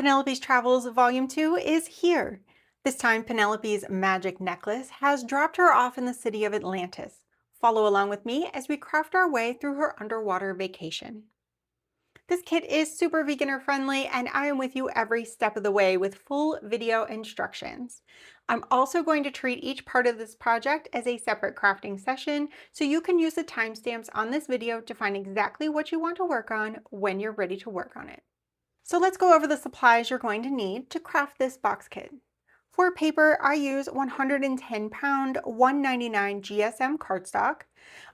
Penelope's Travels Volume 2 is here. This time, Penelope's magic necklace has dropped her off in the city of Atlantis. Follow along with me as we craft our way through her underwater vacation. This kit is super beginner friendly, and I am with you every step of the way with full video instructions. I'm also going to treat each part of this project as a separate crafting session, so you can use the timestamps on this video to find exactly what you want to work on when you're ready to work on it. So let's go over the supplies you're going to need to craft this box kit. For paper, I use 110-pound 199 GSM cardstock.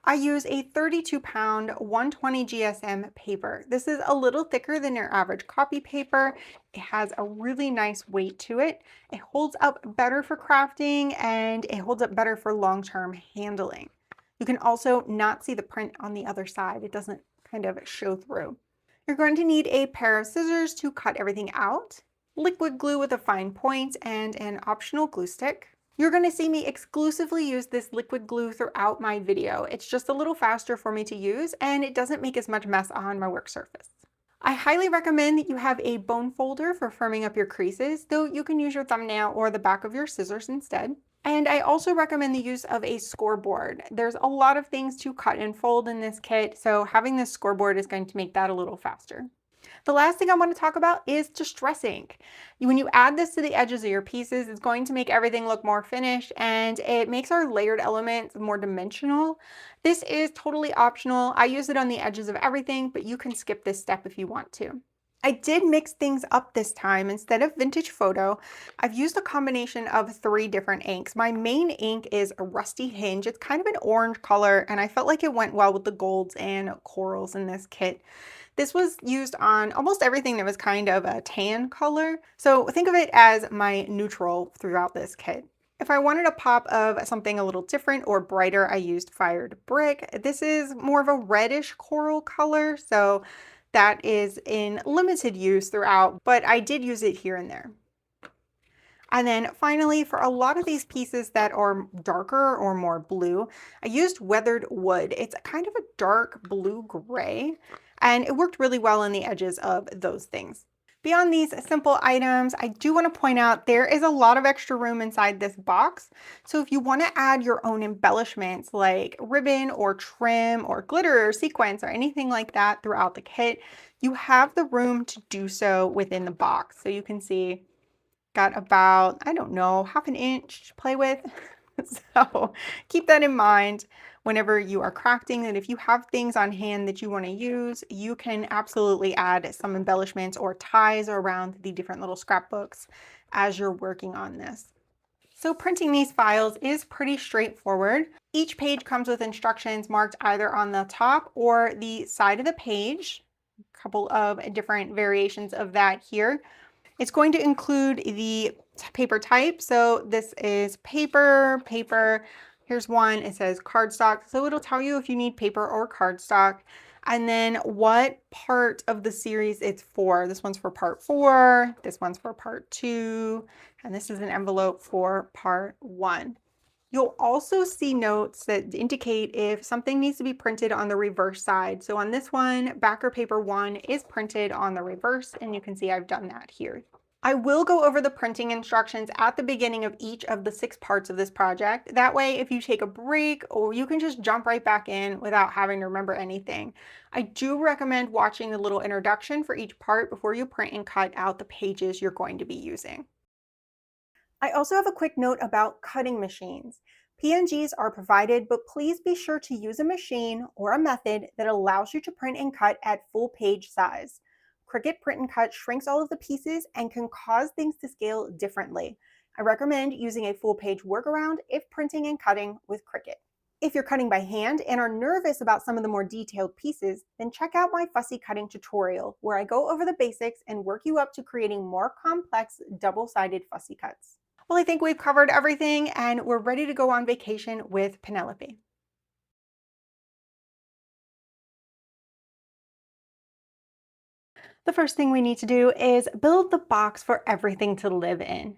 I use a 32-pound 120 GSM paper. This is a little thicker than your average copy paper. It has a really nice weight to it. It holds up better for crafting and it holds up better for long-term handling. You can also not see the print on the other side. It doesn't kind of show through. You're going to need a pair of scissors to cut everything out, liquid glue with a fine point, and an optional glue stick. You're going to see me exclusively use this liquid glue throughout my video. It's just a little faster for me to use, and it doesn't make as much mess on my work surface. I highly recommend that you have a bone folder for firming up your creases, though you can use your thumbnail or the back of your scissors instead. And I also recommend the use of a scoreboard. There's a lot of things to cut and fold in this kit, so having this scoreboard is going to make that a little faster. The last thing I want to talk about is distress ink. When you add this to the edges of your pieces, it's going to make everything look more finished, and it makes our layered elements more dimensional. This is totally optional. I use it on the edges of everything, but you can skip this step if you want to. I did mix things up this time. Instead of vintage photo, I've used a combination of 3 different inks. My main ink is a rusty hinge. It's kind of an orange color, and I felt like it went well with the golds and corals in this kit. This was used on almost everything that was kind of a tan color. So think of it as my neutral throughout this kit. If I wanted a pop of something a little different or brighter, I used fired brick. This is more of a reddish coral color, so that is in limited use throughout, but I did use it here and there. And then finally, for a lot of these pieces that are darker or more blue, I used weathered wood. It's kind of a dark blue-gray, and it worked really well on the edges of those things. Beyond these simple items, I do want to point out there is a lot of extra room inside this box. So if you want to add your own embellishments like ribbon or trim or glitter or sequins or anything like that throughout the kit, you have the room to do so within the box. So you can see got about, I don't know, half an inch to play with. So keep that in mind whenever you are crafting, that if you have things on hand that you want to use, you can absolutely add some embellishments or ties around the different little scrapbooks as you're working on this. So printing these files is pretty straightforward. Each page comes with instructions marked either on the top or the side of the page. A couple of different variations of that here. It's going to include the paper type. So this is paper. Here's one, it says cardstock. So it'll tell you if you need paper or cardstock. And then what part of the series it's for. This one's for part 4, this one's for part 2, and this is an envelope for part 1. You'll also see notes that indicate if something needs to be printed on the reverse side. So on this one, backer paper 1 is printed on the reverse, and you can see I've done that here. I will go over the printing instructions at the beginning of each of the 6 parts of this project. That way, if you take a break, or you can just jump right back in without having to remember anything. I do recommend watching the little introduction for each part before you print and cut out the pages you're going to be using. I also have a quick note about cutting machines. PNGs are provided, but please be sure to use a machine or a method that allows you to print and cut at full page size. Cricut Print and Cut shrinks all of the pieces and can cause things to scale differently. I recommend using a full page workaround if printing and cutting with Cricut. If you're cutting by hand and are nervous about some of the more detailed pieces, then check out my fussy cutting tutorial, where I go over the basics and work you up to creating more complex double-sided fussy cuts. Well, I think we've covered everything and we're ready to go on vacation with Penelope. The first thing we need to do is build the box for everything to live in.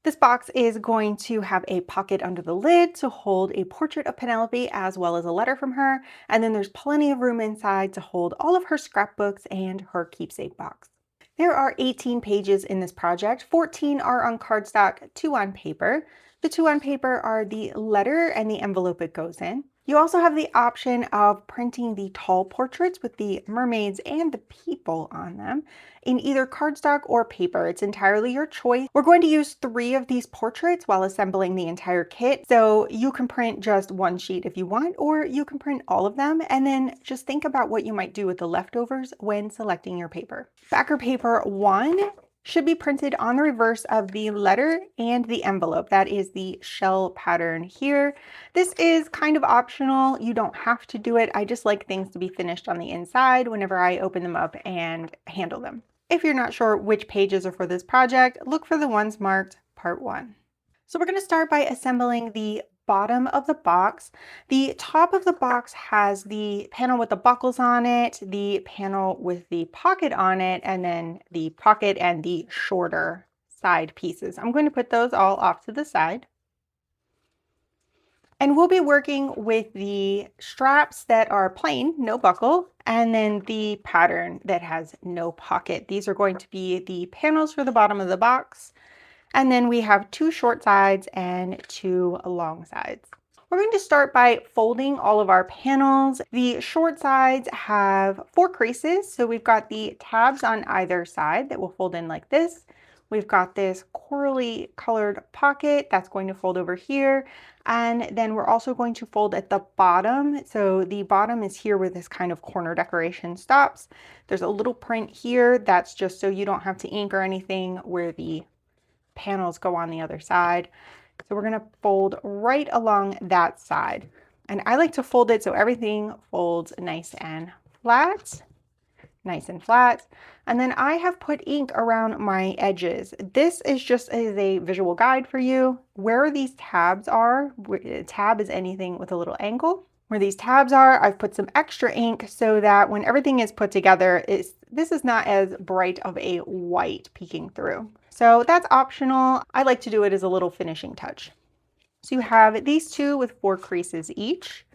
This box is going to have a pocket under the lid to hold a portrait of Penelope as well as a letter from her, and then there's plenty of room inside to hold all of her scrapbooks and her keepsake box. There are 18 pages in this project. 14 are on cardstock, 2 on paper. The 2 on paper are the letter and the envelope it goes in. You also have the option of printing the tall portraits with the mermaids and the people on them in either cardstock or paper. It's entirely your choice. We're going to use 3 of these portraits while assembling the entire kit. So you can print just 1 sheet if you want, or you can print all of them and then just think about what you might do with the leftovers when selecting your paper. Backer paper 1 should be printed on the reverse of the letter and the envelope. That is the shell pattern here. This is kind of optional. You don't have to do it. I just like things to be finished on the inside whenever I open them up and handle them. If you're not sure which pages are for this project, look for the ones marked Part 1. So we're going to start by assembling the bottom of the box. The top of the box has the panel with the buckles on it, the panel with the pocket on it, and then the pocket and the shorter side pieces. I'm going to put those all off to the side. And we'll be working with the straps that are plain, no buckle, and then the pattern that has no pocket. These are going to be the panels for the bottom of the box. And then we have 2 short sides and 2 long sides. We're going to start by folding all of our panels. The short sides have 4 creases. So we've got the tabs on either side that will fold in like this. We've got this corally colored pocket that's going to fold over here. And then we're also going to fold at the bottom. So the bottom is here where this kind of corner decoration stops. There's a little print here. That's just so you don't have to ink or anything where the panels go on the other side. So we're going to fold right along that side. And I like to fold it so everything folds nice and flat. Nice and flat. And then I have put ink around my edges. This is just as a visual guide for you. Where these tabs are, a tab is anything with a little angle. Where these tabs are, I've put some extra ink so that when everything is put together, this is not as bright of a white peeking through. So that's optional. I like to do it as a little finishing touch. So you have these 2 with 4 creases each.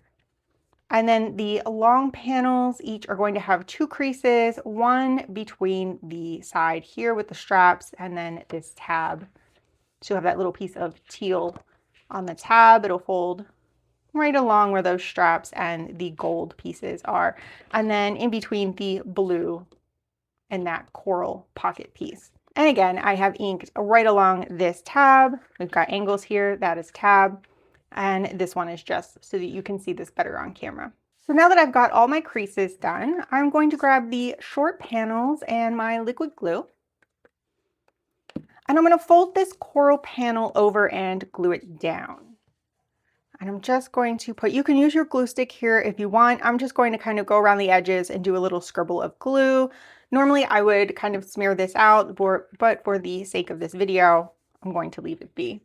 And then the long panels each are going to have 2 creases, 1 between the side here with the straps and then this tab. So you have that little piece of teal on the tab. It'll fold right along where those straps and the gold pieces are. And then in between the blue and that coral pocket piece. And again, I have inked right along this tab. We've got angles here, that is tab. And this one is just so that you can see this better on camera. So now that I've got all my creases done, I'm going to grab the short panels and my liquid glue. And I'm going to fold this coral panel over and glue it down. And I'm just going to put, you can use your glue stick here if you want. I'm just going to kind of go around the edges and do a little scribble of glue. Normally I would kind of smear this out, but for the sake of this video, I'm going to leave it be.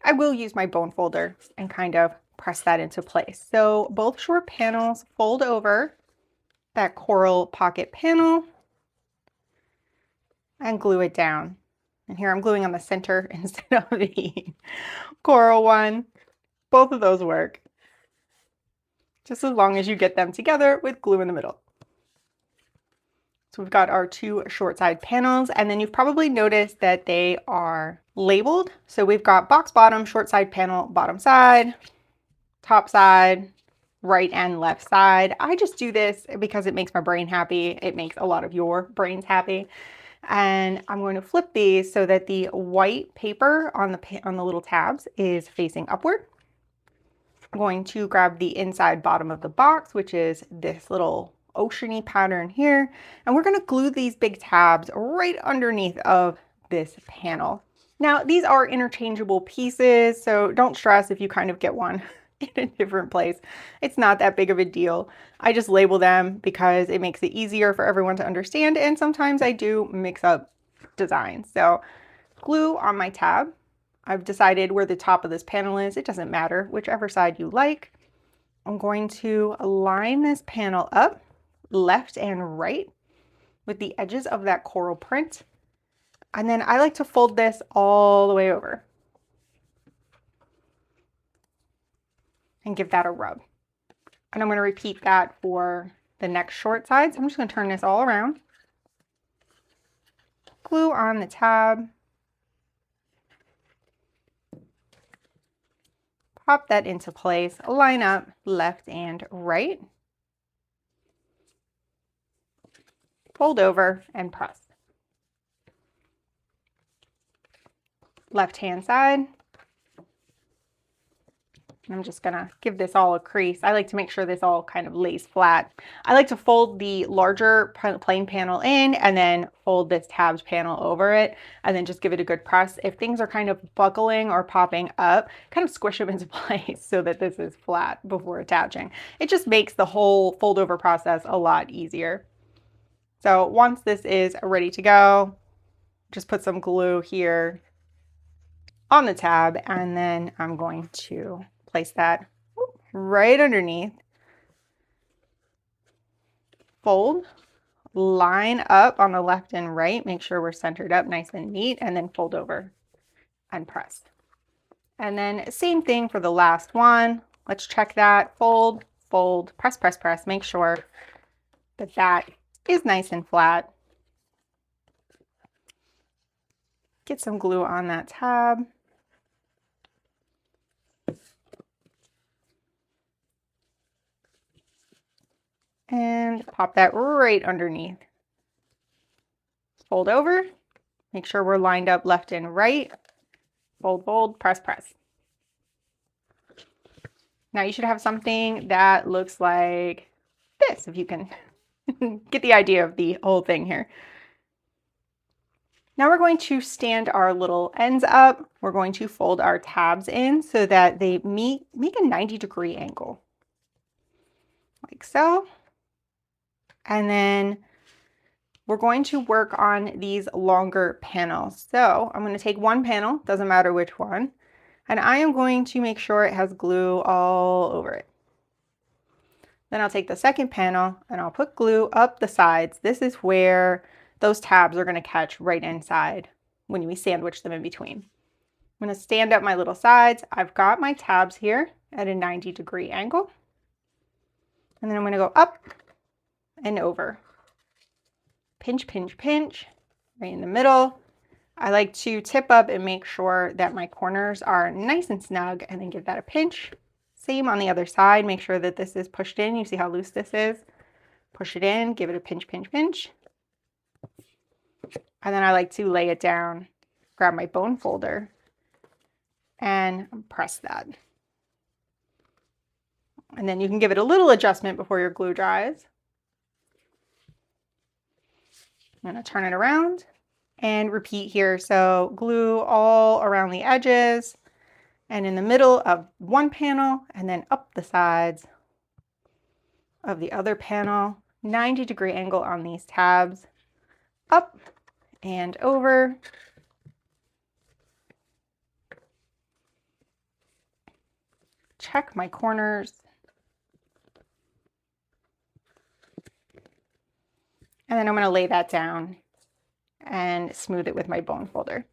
I will use my bone folder and kind of press that into place. So both short panels fold over that coral pocket panel and glue it down. And here I'm gluing on the center instead of the coral one. Both of those work, just as long as you get them together with glue in the middle. So we've got our 2 short side panels, and then you've probably noticed that they are labeled. So we've got box bottom, short side panel, bottom side, top side, right and left side. I just do this because it makes my brain happy. It makes a lot of your brains happy. And I'm going to flip these so that the white paper on the little tabs is facing upward. I'm going to grab the inside bottom of the box, which is this little oceany pattern here. And we're going to glue these big tabs right underneath of this panel. Now, these are interchangeable pieces, so don't stress if you kind of get one in a different place. It's not that big of a deal. I just label them because it makes it easier for everyone to understand. And sometimes I do mix up designs. So glue on my tab. I've decided where the top of this panel is. It doesn't matter, whichever side you like. I'm going to line this panel up left and right with the edges of that coral print. And then I like to fold this all the way over and give that a rub. And I'm going to repeat that for the next short side. So I'm just going to turn this all around. glue on the tab. Pop that into place, line up left and right. Fold over and press. Left hand side. I'm just gonna give this all a crease. I like to make sure this all kind of lays flat. I like to fold the larger plain panel in and then fold this tabs panel over it and then just give it a good press. If things are kind of buckling or popping up, kind of squish them into place so that this is flat before attaching. It just makes the whole fold over process a lot easier. So once this is ready to go, just put some glue here on the tab and then I'm going to place that right underneath. Fold, line up on the left and right, make sure we're centered up nice and neat, and then fold over and press. And then same thing for the last one. Let's check that. Fold, fold, press, press, press. Make sure that that is nice and flat. Get some glue on that tab. And pop that right underneath. Fold over, make sure we're lined up left and right. Fold, fold, press, press. Now you should have something that looks like this, if you can get the idea of the whole thing here. Now we're going to stand our little ends up. We're going to fold our tabs in so that they make a 90-degree angle, like so. And then we're going to work on these longer panels. So I'm going to take one panel, doesn't matter which one, and I am going to make sure it has glue all over it. Then I'll take the second panel and I'll put glue up the sides. This is where those tabs are going to catch right inside when we sandwich them in between. I'm going to stand up my little sides. I've got my tabs here at a 90-degree angle. And then I'm going to go up and over. Pinch, pinch, pinch, right in the middle. I like to tip up and make sure that my corners are nice and snug and then give that a pinch. Same on the other side, make sure that this is pushed in. You see how loose this is? Push it in, give it a pinch, pinch, pinch. And then I like to lay it down, grab my bone folder and press that. And then you can give it a little adjustment before your glue dries. I'm going to turn it around and repeat here. So glue all around the edges and in the middle of one panel and then up the sides of the other panel. 90-degree angle on these tabs. Up and over. Check my corners. And then I'm going to lay that down and smooth it with my bone folder.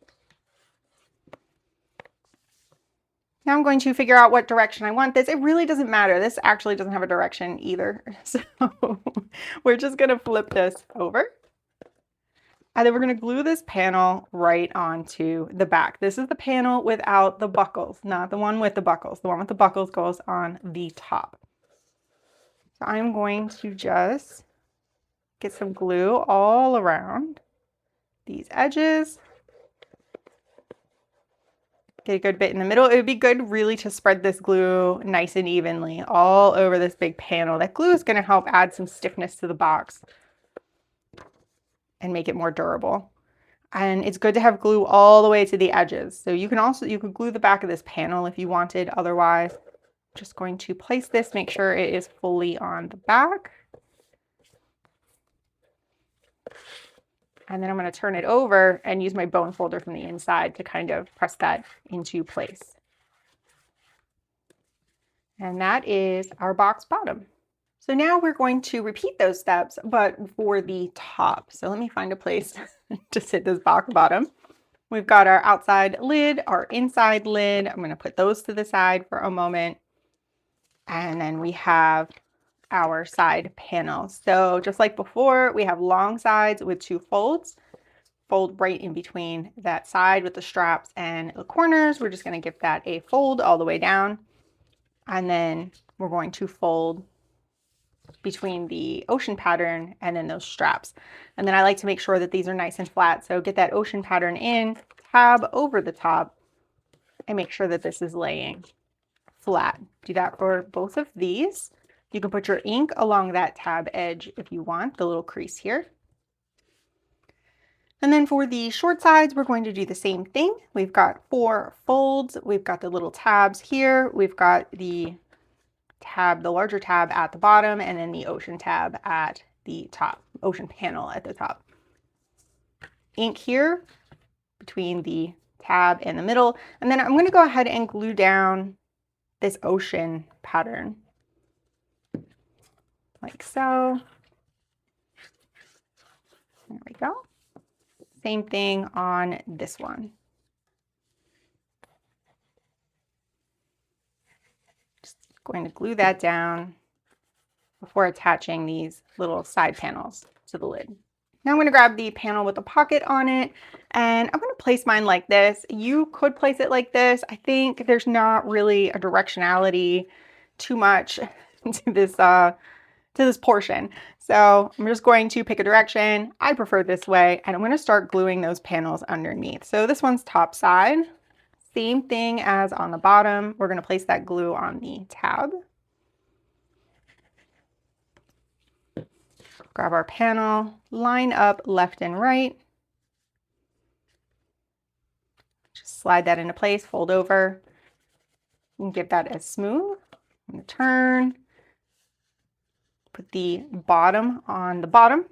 Now I'm going to figure out what direction I want this. It really doesn't matter. This actually doesn't have a direction either. So we're just going to flip this over. And then we're going to glue this panel right onto the back. This is the panel without the buckles, not the one with the buckles. The one with the buckles goes on the top. So I'm going to just get some glue all around these edges. Get a good bit in the middle. It would be good really to spread this glue nice and evenly all over this big panel. That glue is going to help add some stiffness to the box and make it more durable. And it's good to have glue all the way to the edges. So you could glue the back of this panel if you wanted. Otherwise, just going to place this, make sure it is fully on the back. And then I'm going to turn it over and use my bone folder from the inside to kind of press that into place. And that is our box bottom. So now we're going to repeat those steps, but for the top. So let me find a place to sit this box bottom. We've got our outside lid, our inside lid. I'm going to put those to the side for a moment. And then we have our side panels. So just like before, we have long sides with 2 folds. fold right in between that side with the straps and the corners. We're just going to give that a fold all the way down. And then we're going to fold between the ocean pattern and then those straps. And then I like to make sure that these are nice and flat. So get that ocean pattern in, tab over the top, and make sure that this is laying flat. Do that for both of these. You can put your ink along that tab edge if you want, the little crease here. And then for the short sides, we're going to do the same thing. We've got 4 folds. We've got the little tabs here. We've got the tab, the larger tab at the bottom, and then the ocean tab at the top, ocean panel at the top. Ink here between the tab and the middle. And then I'm going to go ahead and glue down this ocean pattern like so. There we go. Same thing on this one. Just going to glue that down before attaching these little side panels to the lid. Now I'm going to grab the panel with the pocket on it, and I'm going to place mine like this. You could place it like this. I think there's not really a directionality too much to this portion. So I'm just going to pick a direction. I prefer this way, and I'm going to start gluing those panels underneath. So this one's top side. Same thing as on the bottom. We're going to place that glue on the tab. Grab our panel, line up left and right. Just slide that into place, fold over, and give that a smooth. I'm going to turn. Put the bottom on the bottom,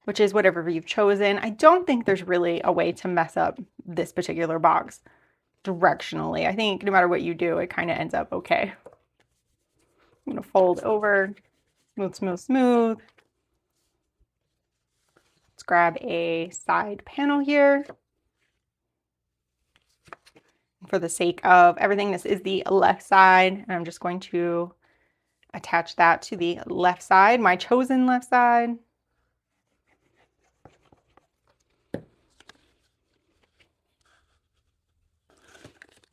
which is whatever you've chosen. I don't think there's really a way to mess up this particular box directionally. I think no matter what you do, it kind of ends up okay. I'm going to fold over, smooth, smooth, smooth. Let's grab a side panel here. For the sake of everything, this is the left side, and I'm just going to attach that to the left side, my chosen left side.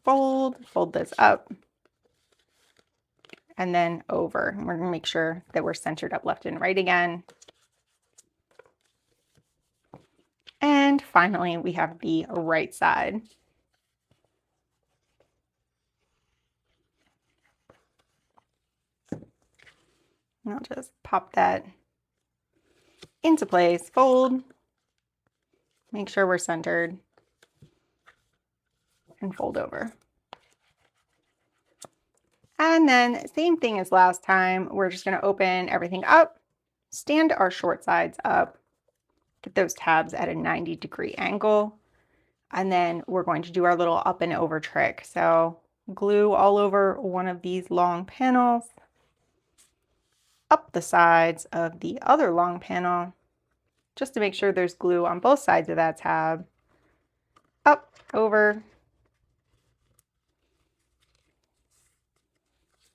Fold this up, and then over. And we're going to make sure that we're centered up left and right again. And finally, we have the right side. And I'll just pop that into place, fold, make sure we're centered, and fold over. And then same thing as last time, we're just going to open everything up, stand our short sides up, get those tabs at a 90-degree angle, and then we're going to do our little up and over trick. So glue all over one of these long panels, up the sides of the other long panel, just to make sure there's glue on both sides of that tab, up, over,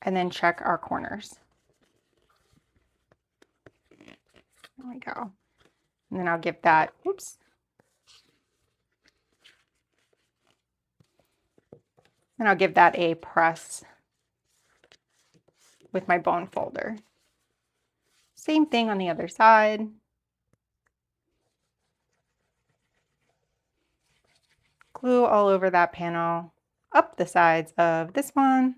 and then check our corners. There we go. And then I'll give that, oops. And I'll give that a press with my bone folder. Same thing on the other side. Glue all over that panel, up the sides of this one.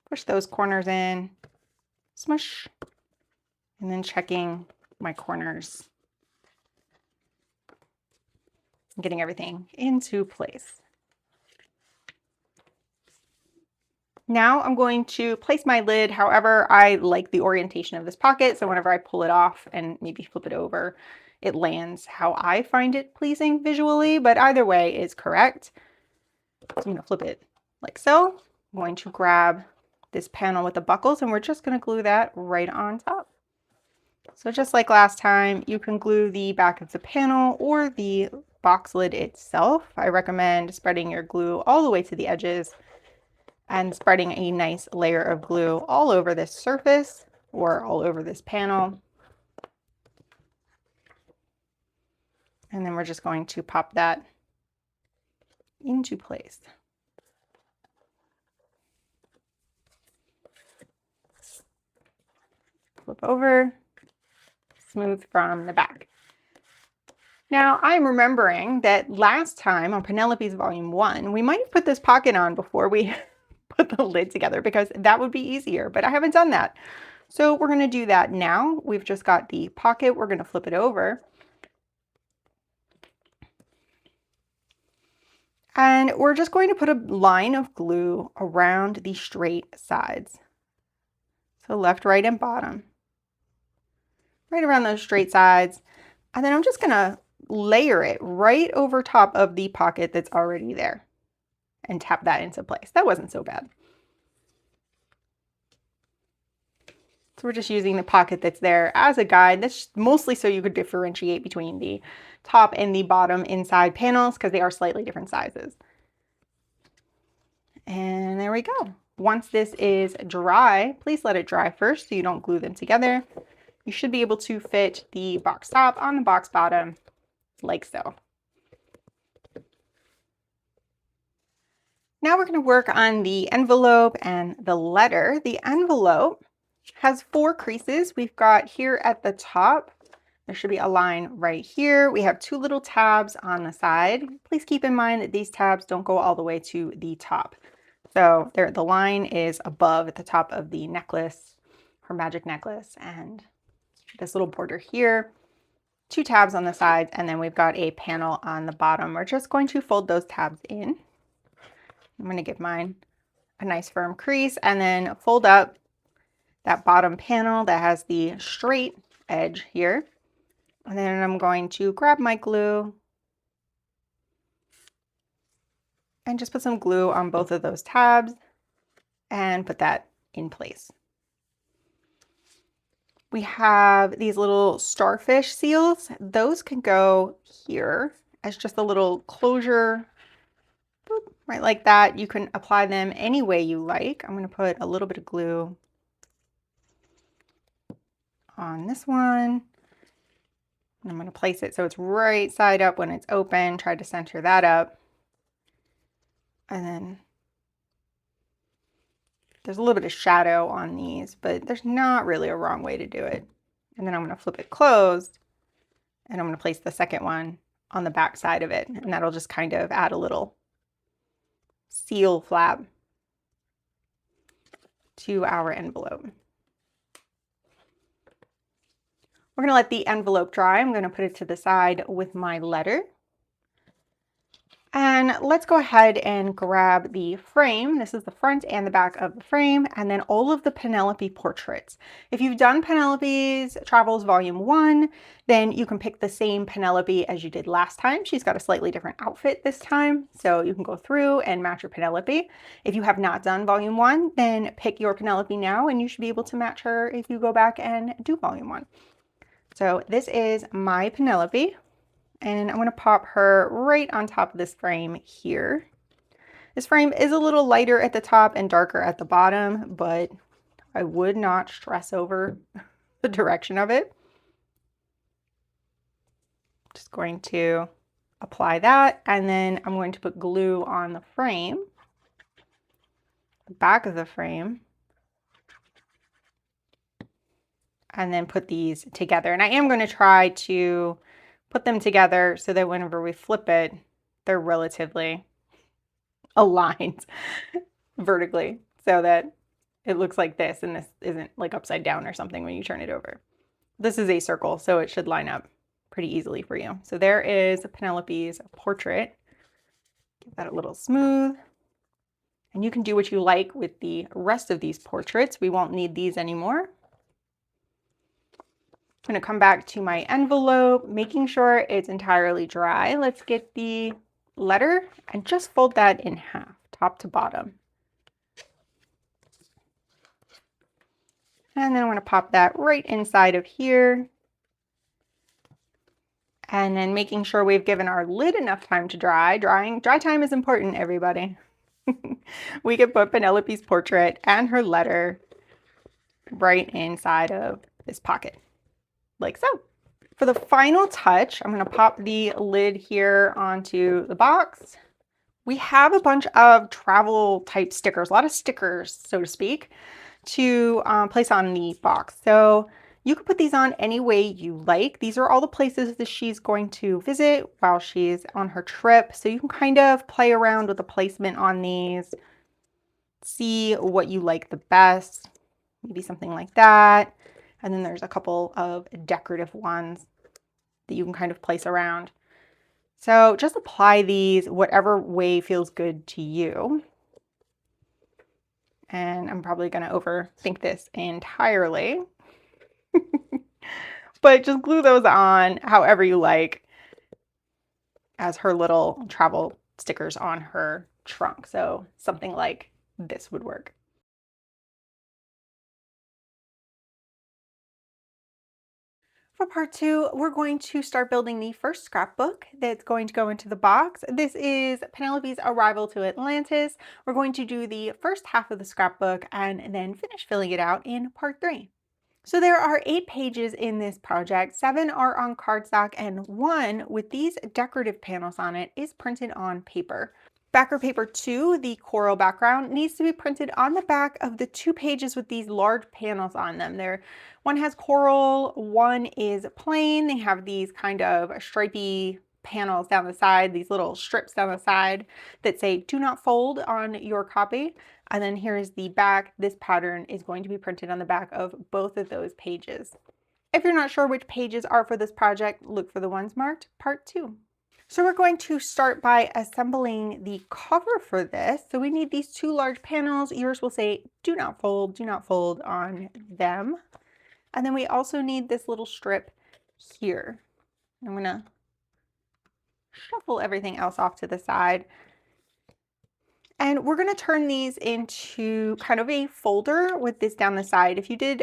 Push those corners in, smush, and then checking my corners, getting everything into place. Now I'm going to place my lid however I like the orientation of this pocket. So whenever I pull it off and maybe flip it over, it lands how I find it pleasing visually, but either way is correct. So I'm going to flip it like so. I'm going to grab this panel with the buckles, and we're just going to glue that right on top. So just like last time, you can glue the back of the panel or the box lid itself. I recommend spreading your glue all the way to the edges and spreading a nice layer of glue all over this surface. or all over this panel. And then we're just going to pop that into place. Flip over, smooth from the back. Now I'm remembering that last time on Penelope's Volume 1, we might have put this pocket on before we put the lid together because that would be easier, but I haven't done that. So we're going to do that now. We've just got the pocket. We're going to flip it over. And we're just going to put a line of glue around the straight sides. So left, right, and bottom. Right around those straight sides. And then I'm just going to layer it right over top of the pocket that's already there and tap that into place. That wasn't so bad. So we're just using the pocket that's there as a guide. That's mostly so you could differentiate between the top and the bottom inside panels because they are slightly different sizes. And there we go. Once this is dry, please let it dry first so you don't glue them together. You should be able to fit the box top on the box bottom like so. Now we're going to work on the envelope and the letter. The envelope has 4 creases. We've got here at the top, there should be a line right here. We have 2 little tabs on the side. Please keep in mind that these tabs don't go all the way to the top. So there, the line is above at the top of the necklace, her magic necklace, and this little border here. 2 tabs on the sides, and then we've got a panel on the bottom. We're just going to fold those tabs in. I'm going to give mine a nice firm crease and then fold up that bottom panel that has the straight edge here. And then I'm going to grab my glue and just put some glue on both of those tabs and put that in place. We have these little starfish seals. Those can go here as just a little closure, boop, right like that. You can apply them any way you like. I'm going to put a little bit of glue on this one. I'm going to place it so it's right side up when it's open. Try to center that up. And then there's a little bit of shadow on these, but there's not really a wrong way to do it. And then I'm going to flip it closed and I'm going to place the second one on the back side of it. And that'll just kind of add a little seal flap to our envelope. We're going to let the envelope dry. I'm going to put it to the side with my letter. And let's go ahead and grab the frame. This is the front and the back of the frame, and then all of the Penelope portraits. If you've done Penelope's Travels Volume 1, then you can pick the same Penelope as you did last time. She's got a slightly different outfit this time, so you can go through and match your Penelope. If you have not done Volume 1, then pick your Penelope now, and you should be able to match her if you go back and do Volume 1. So this is my Penelope. And I'm going to pop her right on top of this frame here. This frame is a little lighter at the top and darker at the bottom, but I would not stress over the direction of it. Just going to apply that, and then I'm going to put glue on the frame, the back of the frame, and then put these together. And I am going to try to put them together so that whenever we flip it, they're relatively aligned vertically so that it looks like this and this isn't like upside down or something when you turn it over. This is a circle, so it should line up pretty easily for you. So there is Penelope's portrait. Give that a little smooth. And you can do what you like with the rest of these portraits. We won't need these anymore. I'm going to come back to my envelope, making sure it's entirely dry. Let's get the letter and just fold that in half, top to bottom. And then I'm going to pop that right inside of here. And then making sure we've given our lid enough time to dry. Dry time is important, everybody. We could put Penelope's portrait and her letter right inside of this pocket, like so. For the final touch, I'm going to pop the lid here onto the box. We have a bunch of travel type stickers, a lot of stickers, so to speak, to place on the box. So you can put these on any way you like. These are all the places that she's going to visit while she's on her trip. So you can kind of play around with the placement on these, see what you like the best, maybe something like that. And then there's a couple of decorative ones that you can kind of place around. So just apply these whatever way feels good to you. And I'm probably going to overthink this entirely. But just glue those on however you like as her little travel stickers on her trunk. So something like this would work. For part 2, we're going to start building the first scrapbook that's going to go into the box. This is Penelope's arrival to Atlantis. We're going to do the first half of the scrapbook and then finish filling it out in part 3. So there are 8 pages in this project. 7 are on cardstock and 1 with these decorative panels on it is printed on paper. Backer paper 2, the coral background, needs to be printed on the back of the 2 pages with these large panels on them. One has coral, one is plain. They have these kind of stripy panels down the side, these little strips down the side that say do not fold on your copy. And then here is the back. This pattern is going to be printed on the back of both of those pages. If you're not sure which pages are for this project, look for the ones marked part 2. So we're going to start by assembling the cover for this. So we need these 2 large panels. Yours will say do not fold on them. And then we also need this little strip here. I'm going to shuffle everything else off to the side. And we're going to turn these into kind of a folder with this down the side. If you did,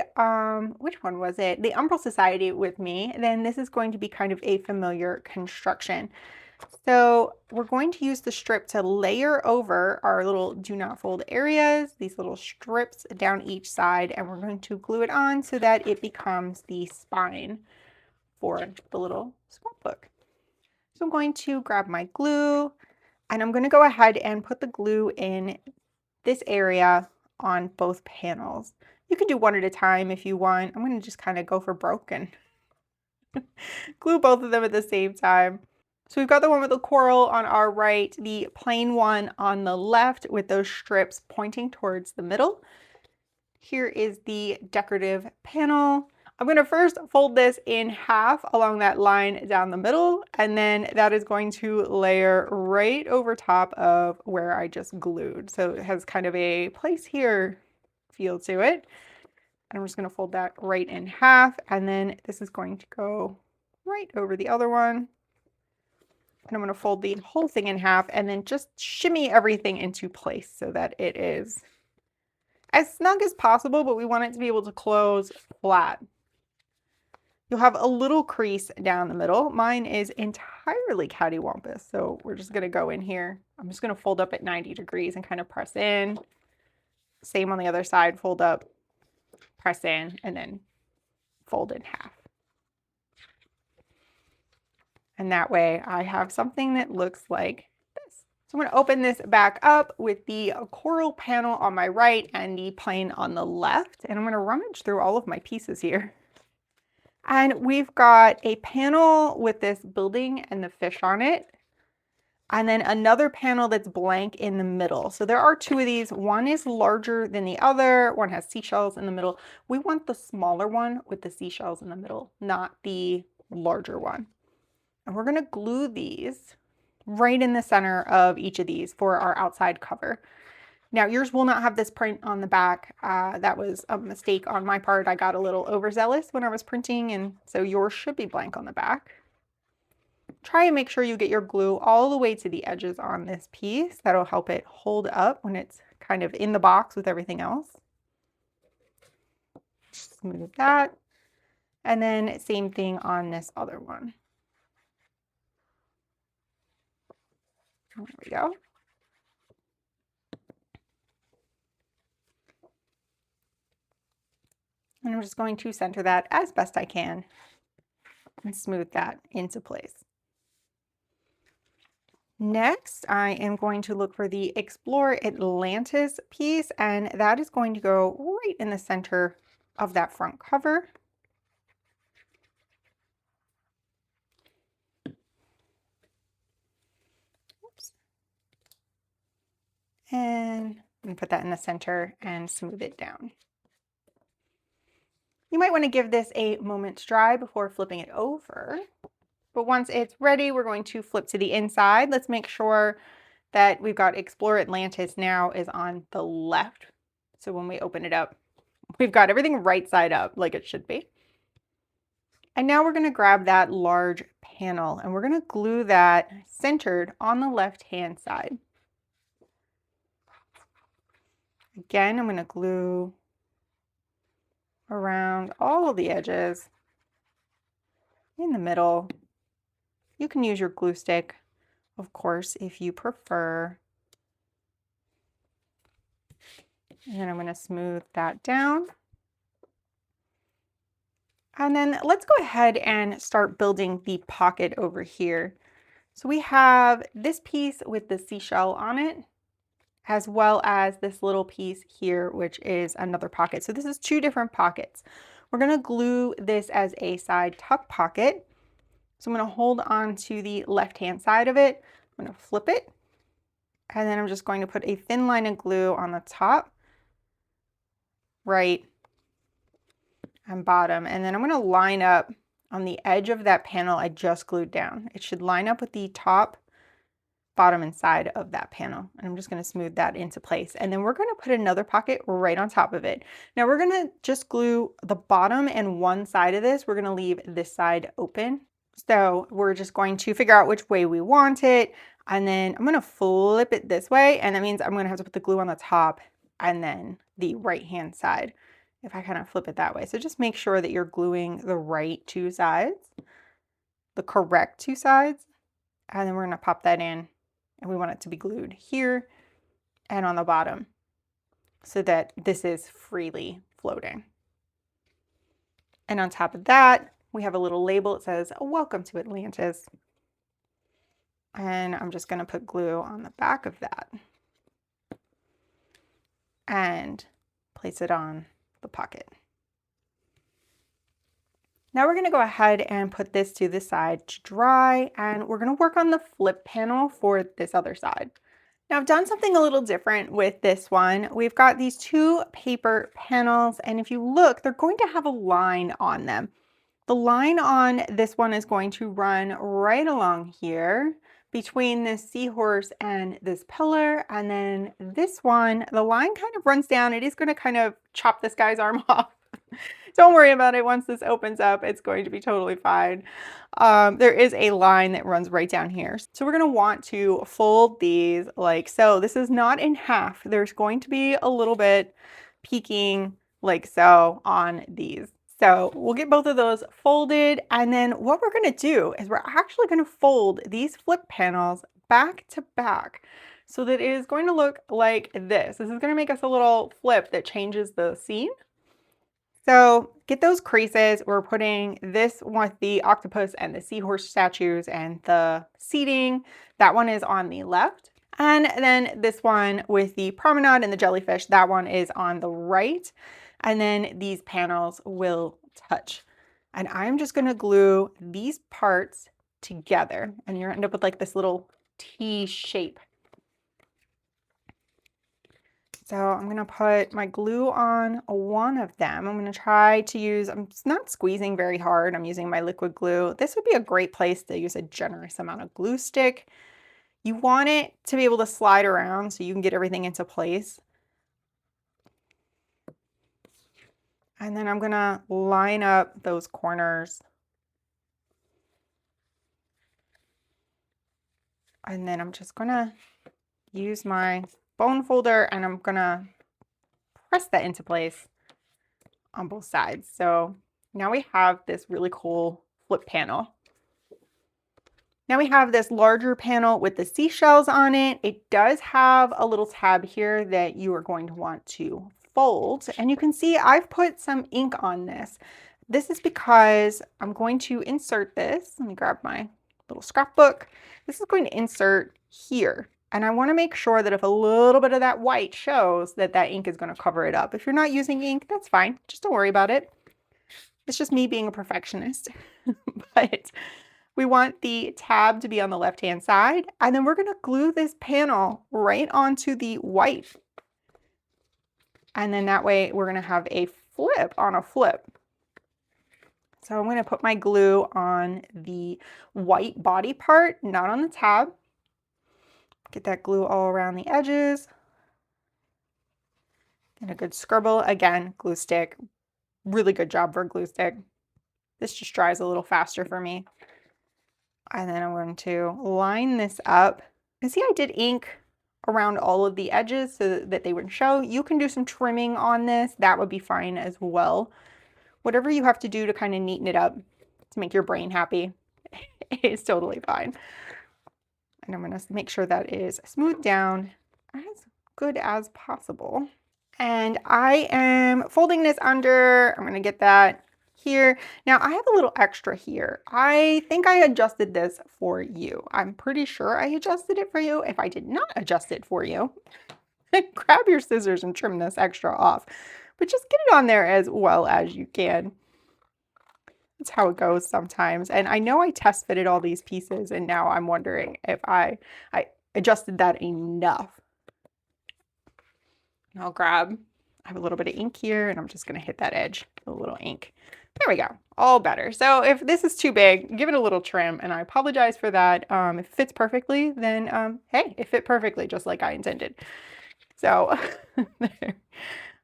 which one was it? The Umbral Society with me, then this is going to be kind of a familiar construction. So we're going to use the strip to layer over our little do not fold areas, these little strips down each side, and we're going to glue it on so that it becomes the spine for the little scrapbook. So I'm going to grab my glue and I'm going to go ahead and put the glue in this area on both panels. You can do one at a time if you want. I'm going to just kind of go for broke and glue both of them at the same time. So we've got the one with the coral on our right, the plain one on the left with those strips pointing towards the middle. Here is the decorative panel. I'm going to first fold this in half along that line down the middle, and then that is going to layer right over top of where I just glued. So it has kind of a place here feel to it. And I'm just going to fold that right in half, and then this is going to go right over the other one. And I'm going to fold the whole thing in half and then just shimmy everything into place so that it is as snug as possible, but we want it to be able to close flat. You'll have a little crease down the middle. Mine is entirely cattywampus, so we're just going to go in here. I'm just going to fold up at 90 degrees and kind of press in. Same on the other side, fold up, press in, and then fold in half. And that way I have something that looks like this. So I'm going to open this back up with the coral panel on my right and the plain on the left. And I'm going to rummage through all of my pieces here. And we've got a panel with this building and the fish on it. And then another panel that's blank in the middle. So there are 2 of these. One is larger than the other. One has seashells in the middle. We want the smaller one with the seashells in the middle, not the larger one. And we're going to glue these right in the center of each of these for our outside cover. Now yours will not have this print on the back. That was a mistake on my part. I got a little overzealous when I was printing, and so yours should be blank on the back. Try and make sure you get your glue all the way to the edges on this piece. That'll help it hold up when it's kind of in the box with everything else. Smooth that. And then same thing on this other one. There we go. And I'm just going to center that as best I can and smooth that into place. Next, I am going to look for the Explore Atlantis piece, and that is going to go right in the center of that front cover. Oops. And I'm going to put that in the center and smooth it down. You might want to give this a moment to dry before flipping it over. But once it's ready, we're going to flip to the inside. Let's make sure that we've got Explore Atlantis now is on the left. So when we open it up, we've got everything right side up like it should be. And now we're going to grab that large panel and we're going to glue that centered on the left-hand side. Again, I'm going to glue around all of the edges in the middle. You can use your glue stick, of course, if you prefer. And then I'm going to smooth that down. And then let's go ahead and start building the pocket over here. So we have this piece with the seashell on it, as well as this little piece here, which is another pocket. So this is two different pockets. We're going to glue this as a side tuck pocket. So I'm going to hold on to the left-hand side of it. I'm going to flip it. And then I'm just going to put a thin line of glue on the top, right, and bottom. And then I'm going to line up on the edge of that panel I just glued down. It should line up with the top, bottom, and side of that panel. And I'm just going to smooth that into place. And then we're going to put another pocket right on top of it. Now we're going to just glue the bottom and one side of this. We're going to leave this side open. So we're just going to figure out which way we want it. And then I'm going to flip it this way. And that means I'm going to have to put the glue on the top and then the right-hand side if I kind of flip it that way. So just make sure that you're gluing the right two sides, the correct two sides. And then we're going to pop that in. And we want it to be glued here and on the bottom so that this is freely floating. And on top of that, we have a little label. It says, "Welcome to Atlantis." And I'm just going to put glue on the back of that and place it on the pocket. Now we're going to go ahead and put this to the side to dry, and we're going to work on the flip panel for this other side. Now I've done something a little different with this one. We've got these two paper panels, and if you look, they're going to have a line on them. The line on this one is going to run right along here between this seahorse and this pillar, and then this one, the line kind of runs down. It is going to kind of chop this guy's arm off. Don't worry about it. Once this opens up, it's going to be totally fine. There is a line that runs right down here. So we're going to want to fold these like so. This is not in half. There's going to be a little bit peeking like so on these. So we'll get both of those folded. And then what we're going to do is we're actually going to fold these flip panels back to back so that it is going to look like this. This is going to make us a little flip that changes the scene. So get those creases. We're putting this with the octopus and the seahorse statues and the seating. That one is on the left. And then this one with the promenade and the jellyfish, that one is on the right. And then these panels will touch. And I'm just going to glue these parts together. And you're going to end up with like this little T shape. So I'm going to put my glue on one of them. I'm going to try to use, I'm not squeezing very hard. I'm using my liquid glue. This would be a great place to use a generous amount of glue stick. You want it to be able to slide around so you can get everything into place. And then I'm going to line up those corners. And then I'm just going to use my bone folder and I'm going to press that into place on both sides. So now we have this really cool flip panel. Now we have this larger panel with the seashells on it. It does have a little tab here that you are going to want to fold, and you can see I've put some ink on this. This is because I'm going to insert this. Let me grab my little scrapbook. This is going to insert here. And I want to make sure that if a little bit of that white shows, that that ink is going to cover it up. If you're not using ink, that's fine. Just don't worry about it. It's just me being a perfectionist. But we want the tab to be on the left-hand side. And then we're going to glue this panel right onto the white. And then that way we're going to have a flip on a flip. So I'm going to put my glue on the white body part, not on the tab. Get that glue all around the edges. Get a good scribble. Again, glue stick. Really good job for a glue stick. This just dries a little faster for me. And then I'm going to line this up. And see, I did ink around all of the edges so that they would show. You can do some trimming on this. That would be fine as well. Whatever you have to do to kind of neaten it up to make your brain happy is totally fine. And I'm going to make sure that is smoothed down as good as possible. And I am folding this under. I'm going to get that here. Now I have a little extra here. I think I adjusted this for you. I'm pretty sure I adjusted it for you. If I did not adjust it for you, grab your scissors and trim this extra off. But just get it on there as well as you can. That's how it goes sometimes. And I know I test fitted all these pieces, and now I'm wondering if I adjusted that enough. And I have a little bit of ink here, and I'm just going to hit that edge with a little ink. There we go. All better. So if this is too big, give it a little trim, and I apologize for that. If it fits perfectly, then hey, it fit perfectly just like I intended. So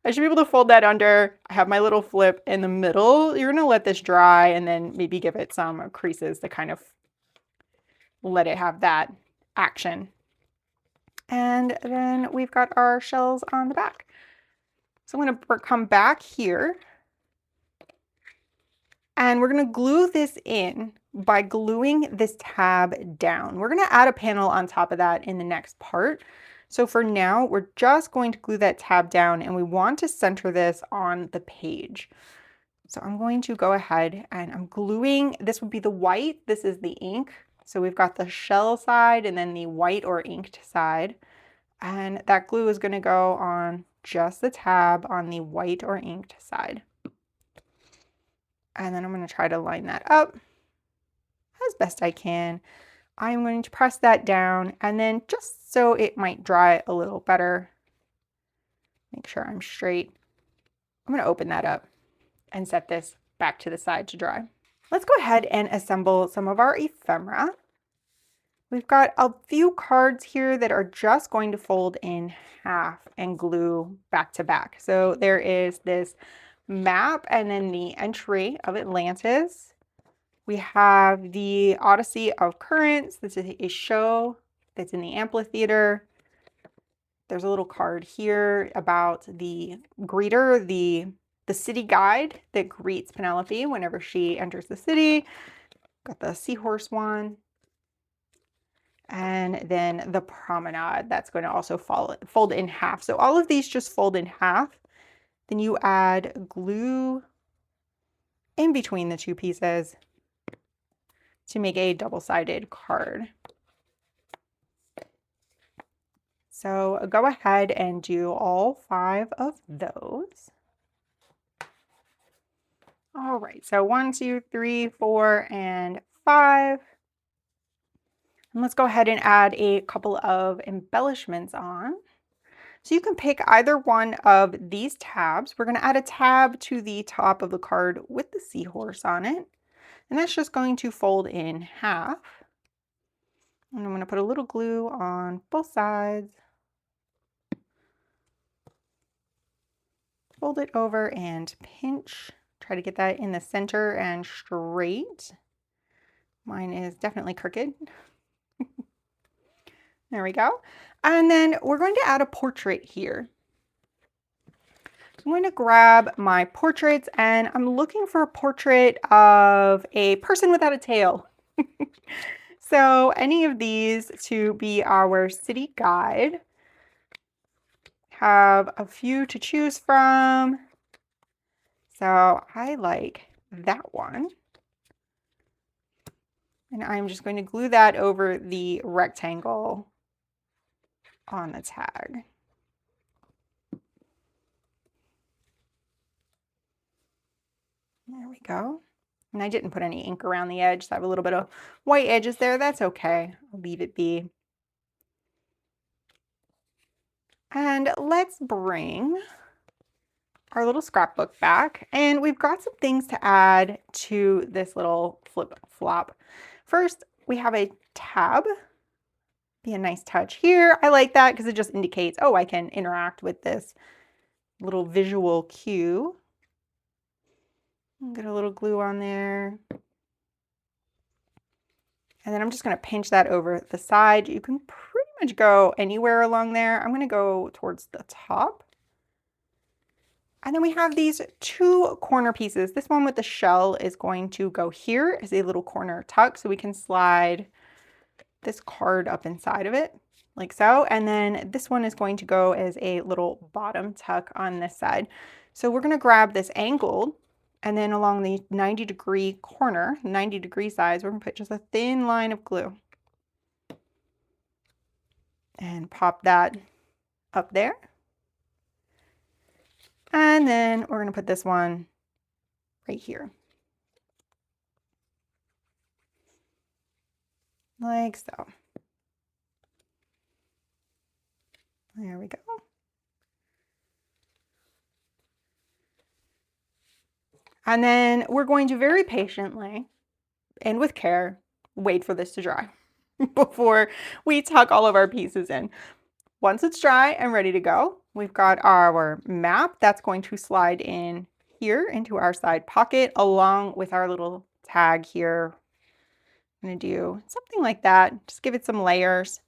I should be able to fold that under. I have my little flip in the middle. You're going to let this dry and then maybe give it some creases to kind of let it have that action. And then we've got our shells on the back. So I'm going to come back here and we're going to glue this in by gluing this tab down. We're going to add a panel on top of that in the next part. So for now, we're just going to glue that tab down, and we want to center this on the page. So I'm going to go ahead and I'm gluing, this would be the white, this is the ink. So we've got the shell side and then the white or inked side. And that glue is going to go on just the tab on the white or inked side. And then I'm going to try to line that up as best I can. I'm going to press that down, and then just so it might dry a little better, make sure I'm straight, I'm going to open that up and set this back to the side to dry. Let's go ahead and assemble some of our ephemera. We've got a few cards here that are just going to fold in half and glue back to back. So there is this map and then the entry of Atlantis. We have the Odyssey of Currents. This is a show that's in the amphitheater. There's a little card here about the greeter, the city guide that greets Penelope whenever she enters the city. Got the seahorse one. And then the promenade, that's going to also fold in half. So all of these just fold in half. Then you add glue in between the two pieces to make a double-sided card. So go ahead and do all 5 of those. All right, so 1, 2, 3, 4, and 5. And let's go ahead and add a couple of embellishments on. So you can pick either one of these tabs. We're going to add a tab to the top of the card with the seahorse on it. And that's just going to fold in half. And I'm going to put a little glue on both sides. Fold it over and pinch. Try to get that in the center and straight. Mine is definitely crooked. There we go. And then we're going to add a portrait here. I'm going to grab my portraits, and I'm looking for a portrait of a person without a tail. So any of these to be our city guide. have a few to choose from. So I like that one. And I'm just going to glue that over the rectangle on the tag. There we go. And I didn't put any ink around the edge, so I have a little bit of white edges there. That's okay. I'll leave it be. And let's bring our little scrapbook back. And we've got some things to add to this little flip flop. First, we have a tab. Be a nice touch here. I like that because it just indicates, oh, I can interact with this little visual cue. Get a little glue on there. And then I'm just going to pinch that over the side. You can pretty much go anywhere along there. I'm going to go towards the top. And then we have these two corner pieces. This one with the shell is going to go here as a little corner tuck, so we can slide this card up inside of it like so. And then this one is going to go as a little bottom tuck on this side. So we're going to grab this angled, and then along the 90-degree corner, 90-degree sides, we're going to put just a thin line of glue and pop that up there. And then we're going to put this one right here. Like so. There we go. And then we're going to very patiently and with care wait for this to dry before we tuck all of our pieces in. Once it's dry and ready to go, we've got our map that's going to slide in here into our side pocket along with our little tag here. I'm going to do something like that. Just give it some layers.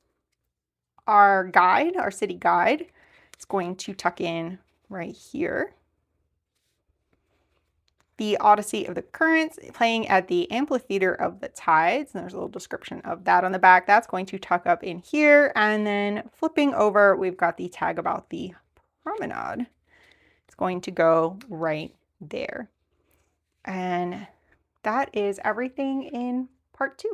Our guide, our city guide, is going to tuck in right here. The Odyssey of the Currents, playing at the amphitheater of the tides. And there's a little description of that on the back. That's going to tuck up in here. And then flipping over, we've got the tag about the promenade. It's going to go right there. And that is everything in part 2.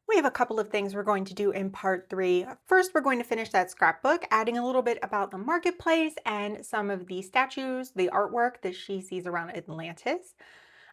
We have a couple of things we're going to do in part 3. First, we're going to finish that scrapbook, adding a little bit about the marketplace and some of the statues, the artwork that she sees around Atlantis.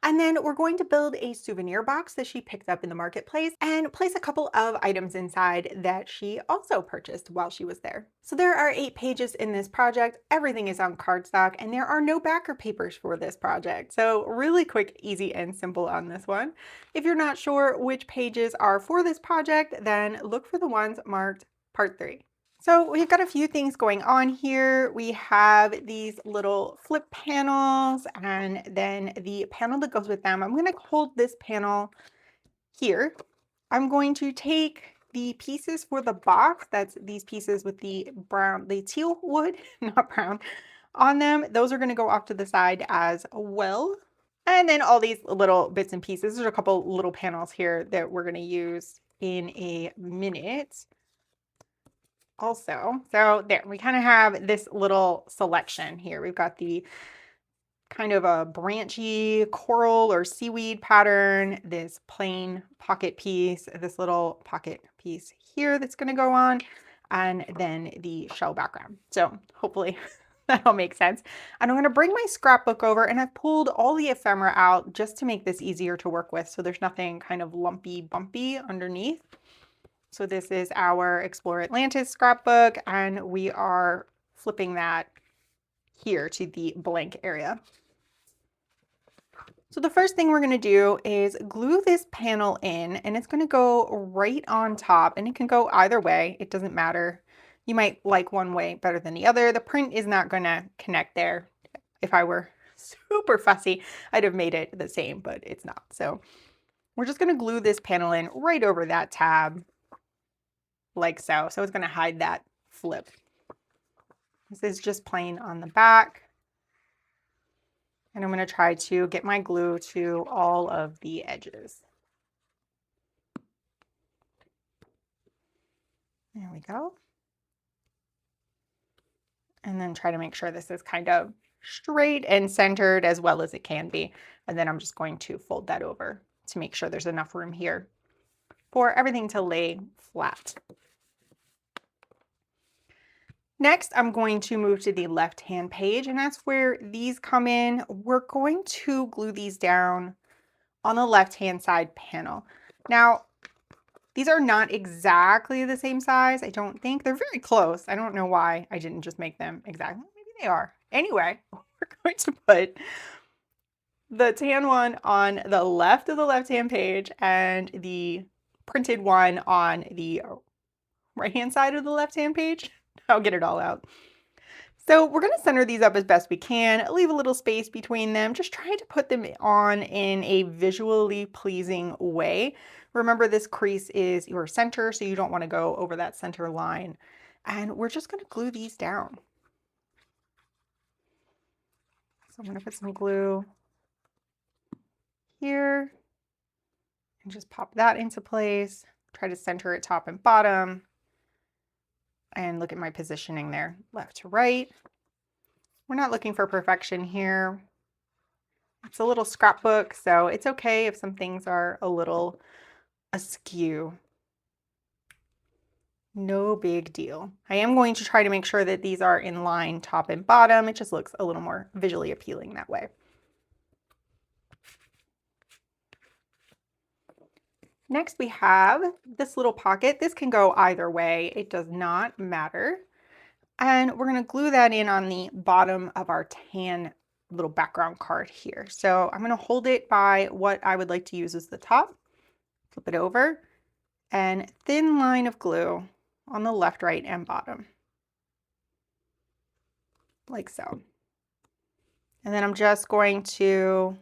And then we're going to build a souvenir box that she picked up in the marketplace and place a couple of items inside that she also purchased while she was there. So there are 8 pages in this project. Everything is on cardstock and there are no backer papers for this project. So really quick, easy, and simple on this one. If you're not sure which pages are for this project, then look for the ones marked part 3. So we've got a few things going on here. We have these little flip panels and then the panel that goes with them. I'm going to hold this panel here. I'm going to take the pieces for the box. That's these pieces with the brown, the teal wood, not brown, on them. Those are going to go off to the side as well. And then all these little bits and pieces. There's a couple little panels here that we're going to use in a minute. Also, so there we kind of have this little selection here. We've got the kind of a branchy coral or seaweed pattern, this plain pocket piece, this little pocket piece here that's going to go on, and then the shell background. So hopefully that'll make sense. And I'm going to bring my scrapbook over, and I've pulled all the ephemera out just to make this easier to work with, so there's nothing kind of lumpy bumpy underneath. So this is our Explore Atlantis scrapbook, and we are flipping that here to the blank area. So the first thing we're going to do is glue this panel in, and it's going to go right on top, and it can go either way. It doesn't matter. You might like one way better than the other. The print is not going to connect there. If I were super fussy, I'd have made it the same, but it's not. So we're just going to glue this panel in right over that tab. Like so. So it's going to hide that flip. This is just plain on the back. And I'm going to try to get my glue to all of the edges. There we go. And then try to make sure this is kind of straight and centered as well as it can be. And then I'm just going to fold that over to make sure there's enough room here for everything to lay flat. Next, I'm going to move to the left-hand page, and that's where these come in. We're going to glue these down on the left-hand side panel. Now, these are not exactly the same size, I don't think. They're very close. I don't know why I didn't just make them exactly. Maybe they are. Anyway, we're going to put the tan one on the left of the left-hand page and the printed one on the right-hand side of the left-hand page. I'll get it all out. So we're going to center these up as best we can, leave a little space between them, just trying to put them on in a visually pleasing way. Remember, this crease is your center, so you don't want to go over that center line. And we're just going to glue these down. So I'm going to put some glue here and just pop that into place. Try to center it top and bottom. And look at my positioning there, left to right. We're not looking for perfection here. It's a little scrapbook, so it's okay if some things are a little askew. No big deal. I am going to try to make sure that these are in line top and bottom. It just looks a little more visually appealing that way. Next, we have this little pocket. This can go either way. It does not matter. And we're going to glue that in on the bottom of our tan little background card here. So I'm going to hold it by what I would like to use as the top, flip it over, and thin line of glue on the left, right, and bottom, like so. And then I'm just going to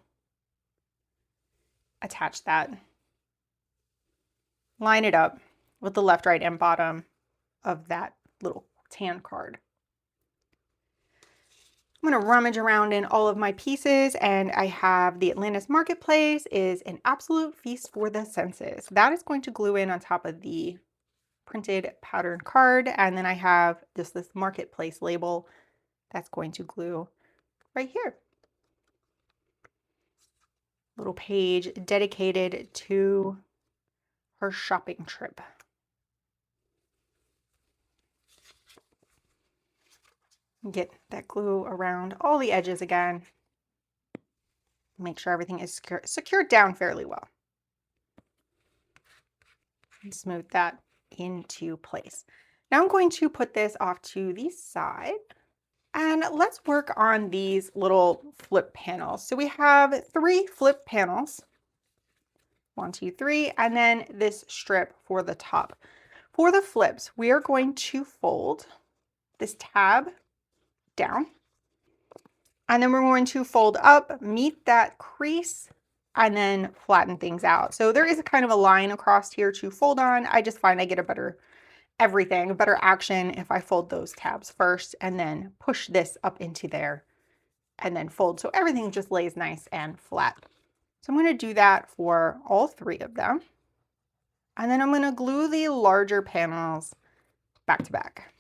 attach that, line it up with the left, right, and bottom of that little tan card. I'm going to rummage around in all of my pieces, and I have the Atlantis Marketplace is an absolute feast for the senses. That is going to glue in on top of the printed pattern card, and then I have just this Marketplace label that's going to glue right here. Little page dedicated to her shopping trip. Get that glue around all the edges again. Make sure everything is secured down fairly well. And smooth that into place. Now I'm going to put this off to the side. And let's work on these little flip panels. So we have 3 flip panels. 1, 2, 3, and then this strip for the top. For the flips, we are going to fold this tab down, and then we're going to fold up, meet that crease, and then flatten things out. So there is a kind of a line across here to fold on. I just find I get a better action if I fold those tabs first and then push this up into there and then fold, so everything just lays nice and flat. So I'm going to do that for all 3 of them. And then I'm going to glue the larger panels back to back.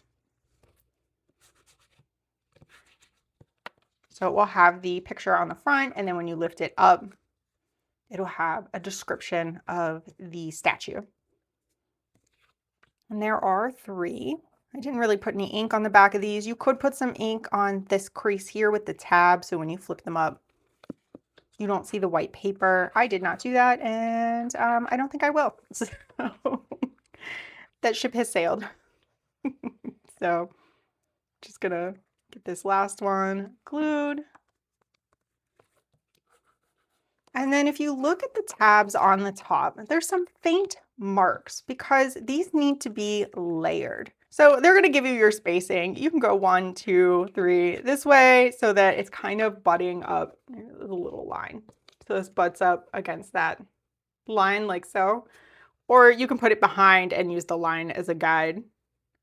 So it will have the picture on the front, and then when you lift it up, it'll have a description of the statue. And there are 3. I didn't really put any ink on the back of these. You could put some ink on this crease here with the tab, so when you flip them up, you don't see the white paper. I did not do that, and I don't think I will. So that ship has sailed. So just gonna get this last one glued. And then if you look at the tabs on the top, there's some faint marks because these need to be layered. So they're going to give you your spacing. You can go 1, 2, 3 this way so that it's kind of butting up the little line. So this butts up against that line like so. Or you can put it behind and use the line as a guide.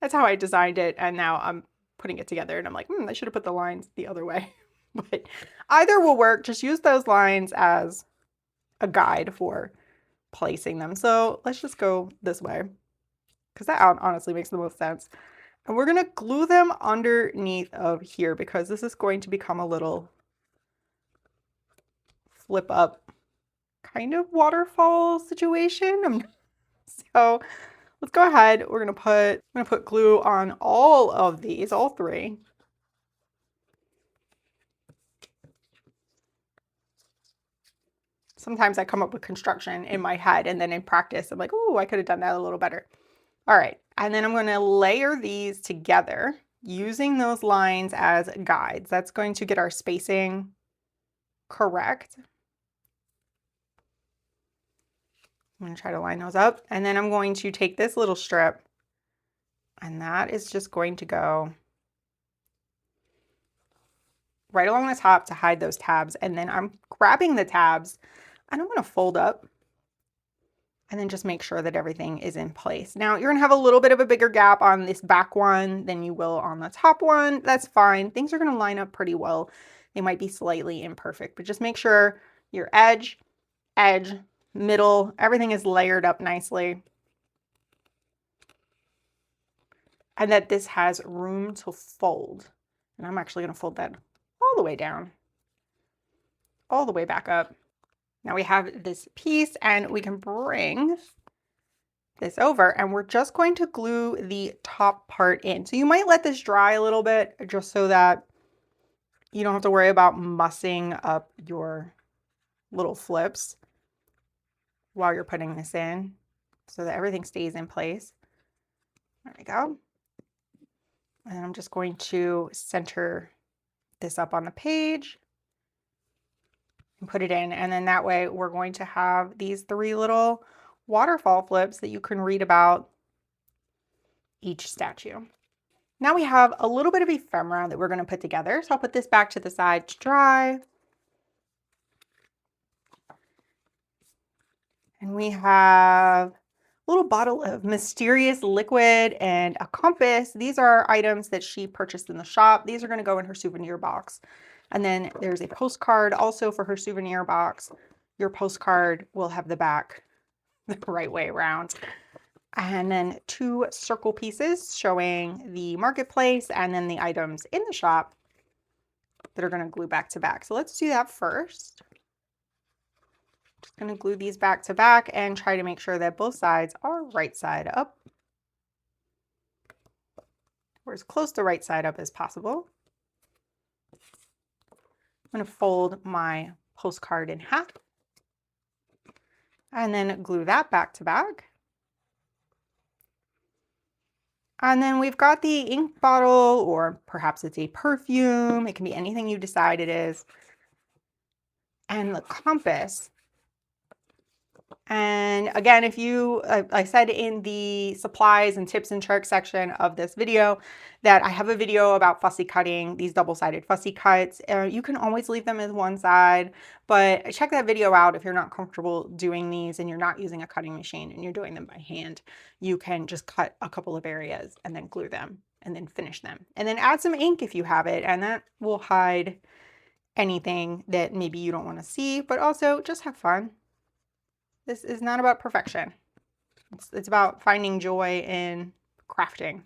That's how I designed it, and now I'm putting it together and I'm like, I should have put the lines the other way. But either will work. Just use those lines as a guide for placing them. So let's just go this way, because that honestly makes the most sense. And we're going to glue them underneath of here because this is going to become a little flip up kind of waterfall situation. So let's go ahead. I'm gonna put glue on all of these, all three. Sometimes I come up with construction in my head and then in practice, I'm like, oh, I could have done that a little better. All right, and then I'm gonna layer these together using those lines as guides. That's going to get our spacing correct. I'm gonna try to line those up. And then I'm going to take this little strip and that is just going to go right along the top to hide those tabs. And then I'm grabbing the tabs and I'm gonna fold up and then just make sure that everything is in place. Now you're gonna have a little bit of a bigger gap on this back one than you will on the top one. That's fine. Things are gonna line up pretty well. They might be slightly imperfect, but just make sure your edge, middle, everything is layered up nicely. And that this has room to fold. And I'm actually gonna fold that all the way down, all the way back up. Now we have this piece and we can bring this over and we're just going to glue the top part in. So you might let this dry a little bit just so that you don't have to worry about mussing up your little flips while you're putting this in so that everything stays in place. There we go. And I'm just going to center this up on the page and put it in. And then that way we're going to have these three little waterfall flips that you can read about each statue. Now we have a little bit of ephemera that we're going to put together. So I'll put this back to the side to dry. And we have a little bottle of mysterious liquid and a compass. These are items that she purchased in the shop. These are going to go in her souvenir box. And then there's a postcard also for her souvenir box. Your postcard will have the back the right way around. And then 2 circle pieces showing the marketplace and then the items in the shop that are going to glue back to back. So let's do that first. Just going to glue these back to back and try to make sure that both sides are right side up, or as close to right side up as possible. I'm going to fold my postcard in half and then glue that back to back. And then we've got the ink bottle, or perhaps it's a perfume. It can be anything you decide it is. And the compass. And again, if you, I said in the supplies and tips and tricks section of this video that I have a video about fussy cutting, these double-sided fussy cuts. You can always leave them as one side, but check that video out if you're not comfortable doing these and you're not using a cutting machine and you're doing them by hand. You can just cut a couple of areas and then glue them and then finish them. And then add some ink if you have it, and that will hide anything that maybe you don't want to see, but also just have fun. This is not about perfection. It's about finding joy in crafting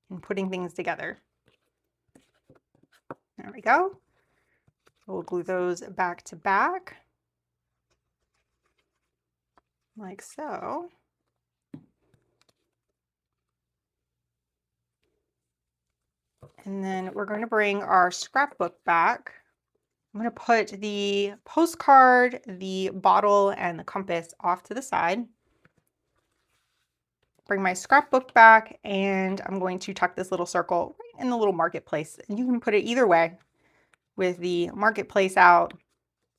and putting things together. There we go. We'll glue those back to back, like so. And then we're going to bring our scrapbook back. I'm going to put the postcard, the bottle, and the compass off to the side. Bring my scrapbook back, and I'm going to tuck this little circle right in the little marketplace. And you can put it either way, with the marketplace out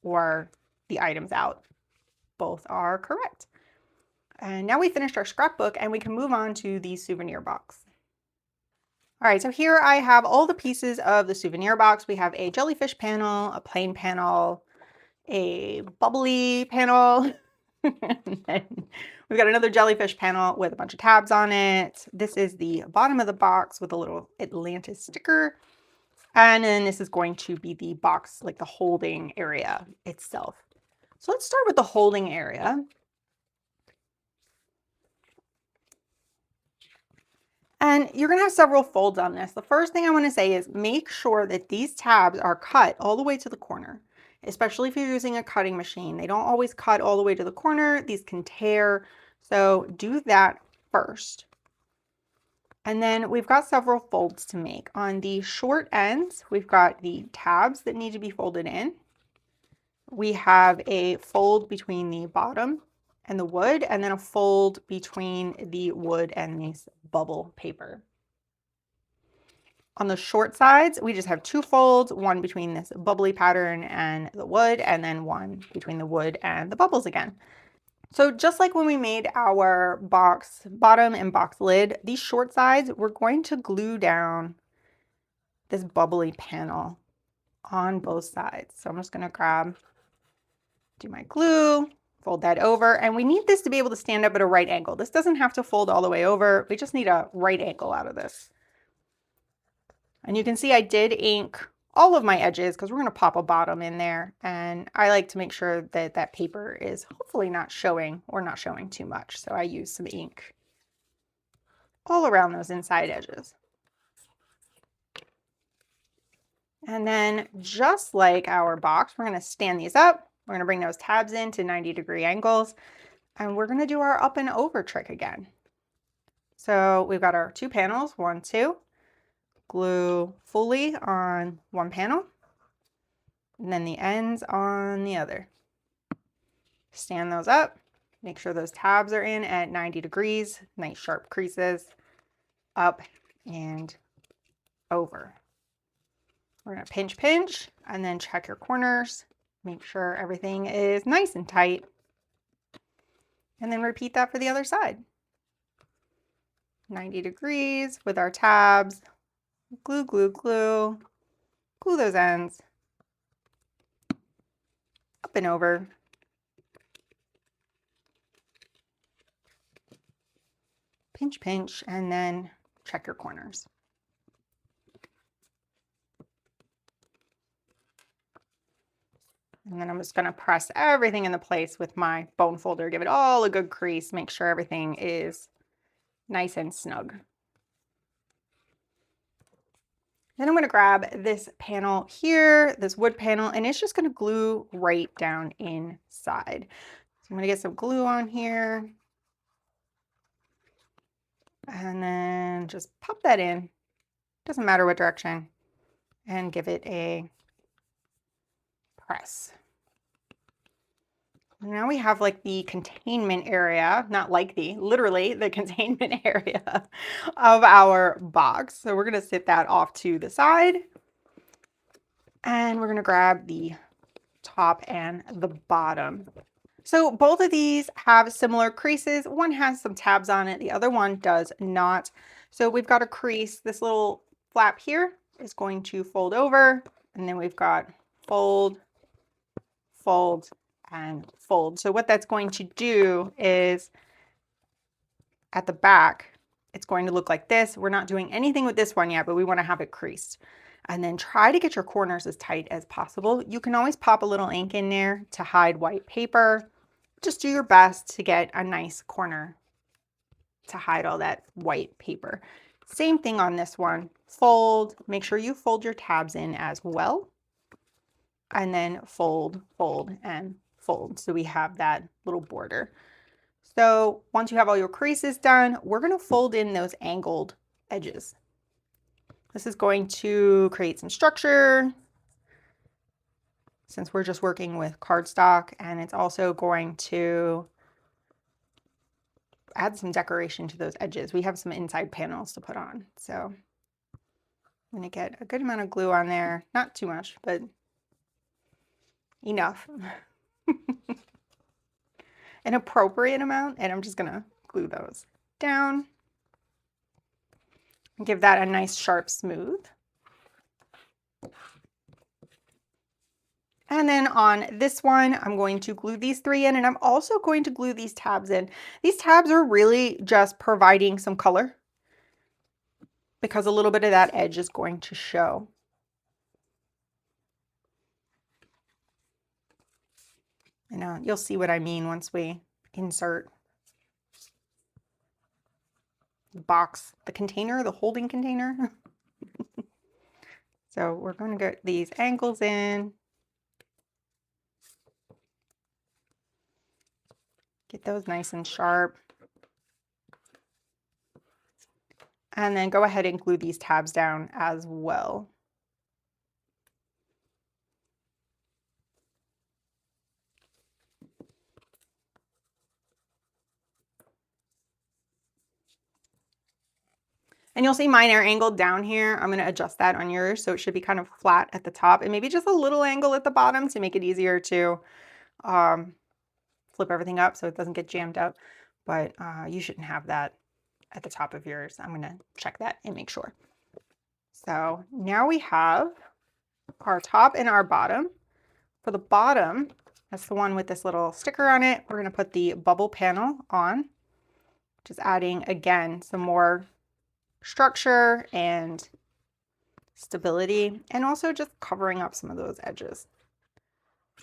or the items out. Both are correct. And now we finished our scrapbook, and we can move on to the souvenir box. All right, so here I have all the pieces of the souvenir box. We have a jellyfish panel, a plain panel, a bubbly panel, and then we've got another jellyfish panel with a bunch of tabs on it. This is the bottom of the box with a little Atlantis sticker. And then this is going to be the box, like the holding area itself. So let's start with the holding area. And you're going to have several folds on this. The first thing I want to say is make sure that these tabs are cut all the way to the corner, especially if you're using a cutting machine. They don't always cut all the way to the corner. These can tear. So do that first. And then we've got several folds to make. On the short ends, we've got the tabs that need to be folded in. We have a fold between the bottom and the wood, and then a fold between the wood and this bubble paper. On the short sides, we just have two folds, one between this bubbly pattern and the wood, and then one between the wood and the bubbles again. So just like when we made our box bottom and box lid, these short sides, we're going to glue down this bubbly panel on both sides. So I'm just going to do my glue, fold that over, and we need this to be able to stand up at a right angle. This doesn't have to fold all the way over. We just need a right angle out of this. And you can see I did ink all of my edges because we're going to pop a bottom in there. And I like to make sure that that paper is hopefully not showing or not showing too much. So I use some ink all around those inside edges. And then just like our box, we're going to stand these up. We're going to bring those tabs in to 90-degree angles. And we're going to do our up and over trick again. So we've got our two panels, 1, 2. Glue fully on one panel, and then the ends on the other. Stand those up, make sure those tabs are in at 90 degrees, nice sharp creases, up and over. We're going to pinch, and then check your corners, make sure everything is nice and tight, and then repeat that for the other side. 90 degrees with our tabs, glue, glue, glue, glue those ends, up and over. Pinch, and then check your corners. And then I'm just going to press everything into place with my bone folder, give it all a good crease, make sure everything is nice and snug. Then I'm going to grab this panel here, this wood panel, and it's just going to glue right down inside. So I'm going to get some glue on here. And then just pop that in, doesn't matter what direction, and give it a press. Now we have like the containment area, not like literally the containment area of our box. So we're going to sit that off to the side. And we're going to grab the top and the bottom. So both of these have similar creases. One has some tabs on it, the other one does not. So we've got a crease, this little flap here is going to fold over, and then we've got fold, fold, and fold. So what that's going to do is at the back, it's going to look like this. We're not doing anything with this one yet, but we want to have it creased. And then try to get your corners as tight as possible. You can always pop a little ink in there to hide white paper. Just do your best to get a nice corner to hide all that white paper. Same thing on this one. Fold, make sure you fold your tabs in as well. And then fold, fold, and fold. So we have that little border. So once you have all your creases done, we're going to fold in those angled edges. This is going to create some structure since we're just working with cardstock, and it's also going to add some decoration to those edges. We have some inside panels to put on. So I'm going to get a good amount of glue on there, not too much, but enough. An appropriate amount, and I'm just going to glue those down. Give that a nice sharp smooth. And then on this one, I'm going to glue these 3 in, and I'm also going to glue these tabs in. These tabs are really just providing some color because a little bit of that edge is going to show. And you'll see what I mean once we insert box, the container, the holding container. So we're going to get these angles in. Get those nice and sharp. And then go ahead and glue these tabs down as well. And you'll see mine are angled down here. I'm going to adjust that on yours so it should be kind of flat at the top and maybe just a little angle at the bottom to make it easier to flip everything up so it doesn't get jammed up. But you shouldn't have that at the top of yours. I'm going to check that and make sure. So now we have our top and our bottom. For the bottom, that's the one with this little sticker on it. We're going to put the bubble panel on, just adding again some more structure and stability, and also just covering up some of those edges.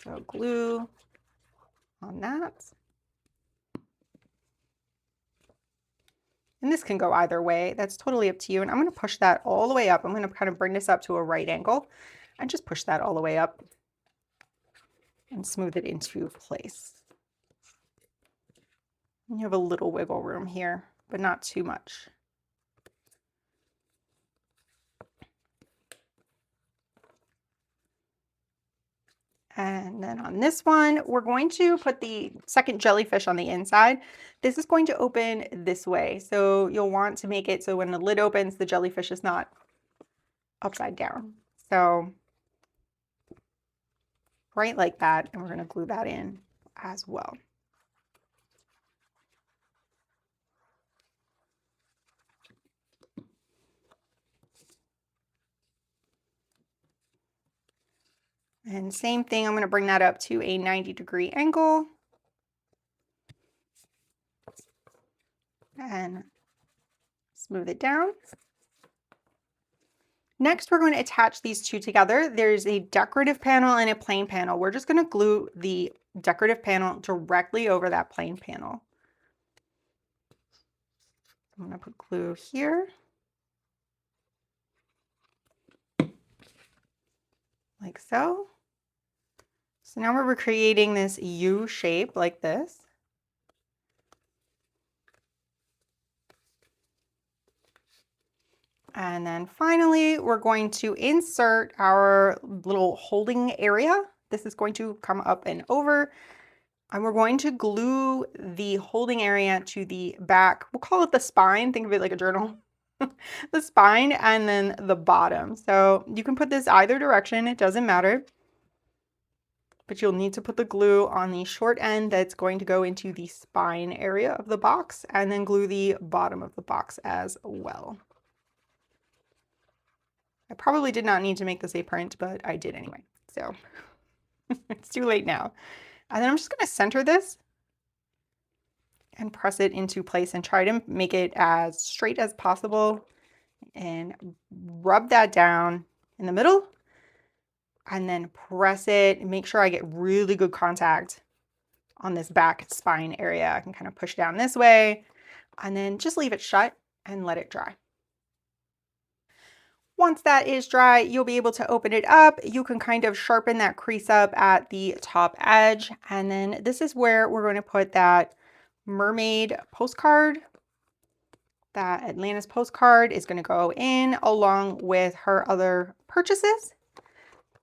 So glue on that. And this can go either way. That's totally up to you. And I'm going to push that all the way up. I'm going to kind of bring this up to a right angle and just push that all the way up and smooth it into place. And you have a little wiggle room here, but not too much. And then on this one, we're going to put the second jellyfish on the inside. This is going to open this way. So you'll want to make it so when the lid opens, the jellyfish is not upside down. So right like that, and we're going to glue that in as well. And same thing, I'm going to bring that up to a 90-degree angle. And smooth it down. Next, we're going to attach these two together. There's a decorative panel and a plain panel. We're just going to glue the decorative panel directly over that plain panel. I'm going to put glue here. Like so. So now we're creating this U shape like this. And then finally, we're going to insert our little holding area. This is going to come up and over. And we're going to glue the holding area to the back. We'll call it the spine. Think of it like a journal. The spine and then the bottom. So you can put this either direction. It doesn't matter. But you'll need to put the glue on the short end that's going to go into the spine area of the box, and then glue the bottom of the box as well. I probably did not need to make this a print, but I did anyway. So it's too late now. And then I'm just going to center this and press it into place and try to make it as straight as possible and rub that down in the middle. And then press it and make sure I get really good contact on this back spine area. I can kind of push down this way and then just leave it shut and let it dry. Once that is dry, you'll be able to open it up. You can kind of sharpen that crease up at the top edge. And then this is where we're going to put that mermaid postcard. That Atlantis postcard is going to go in along with her other purchases.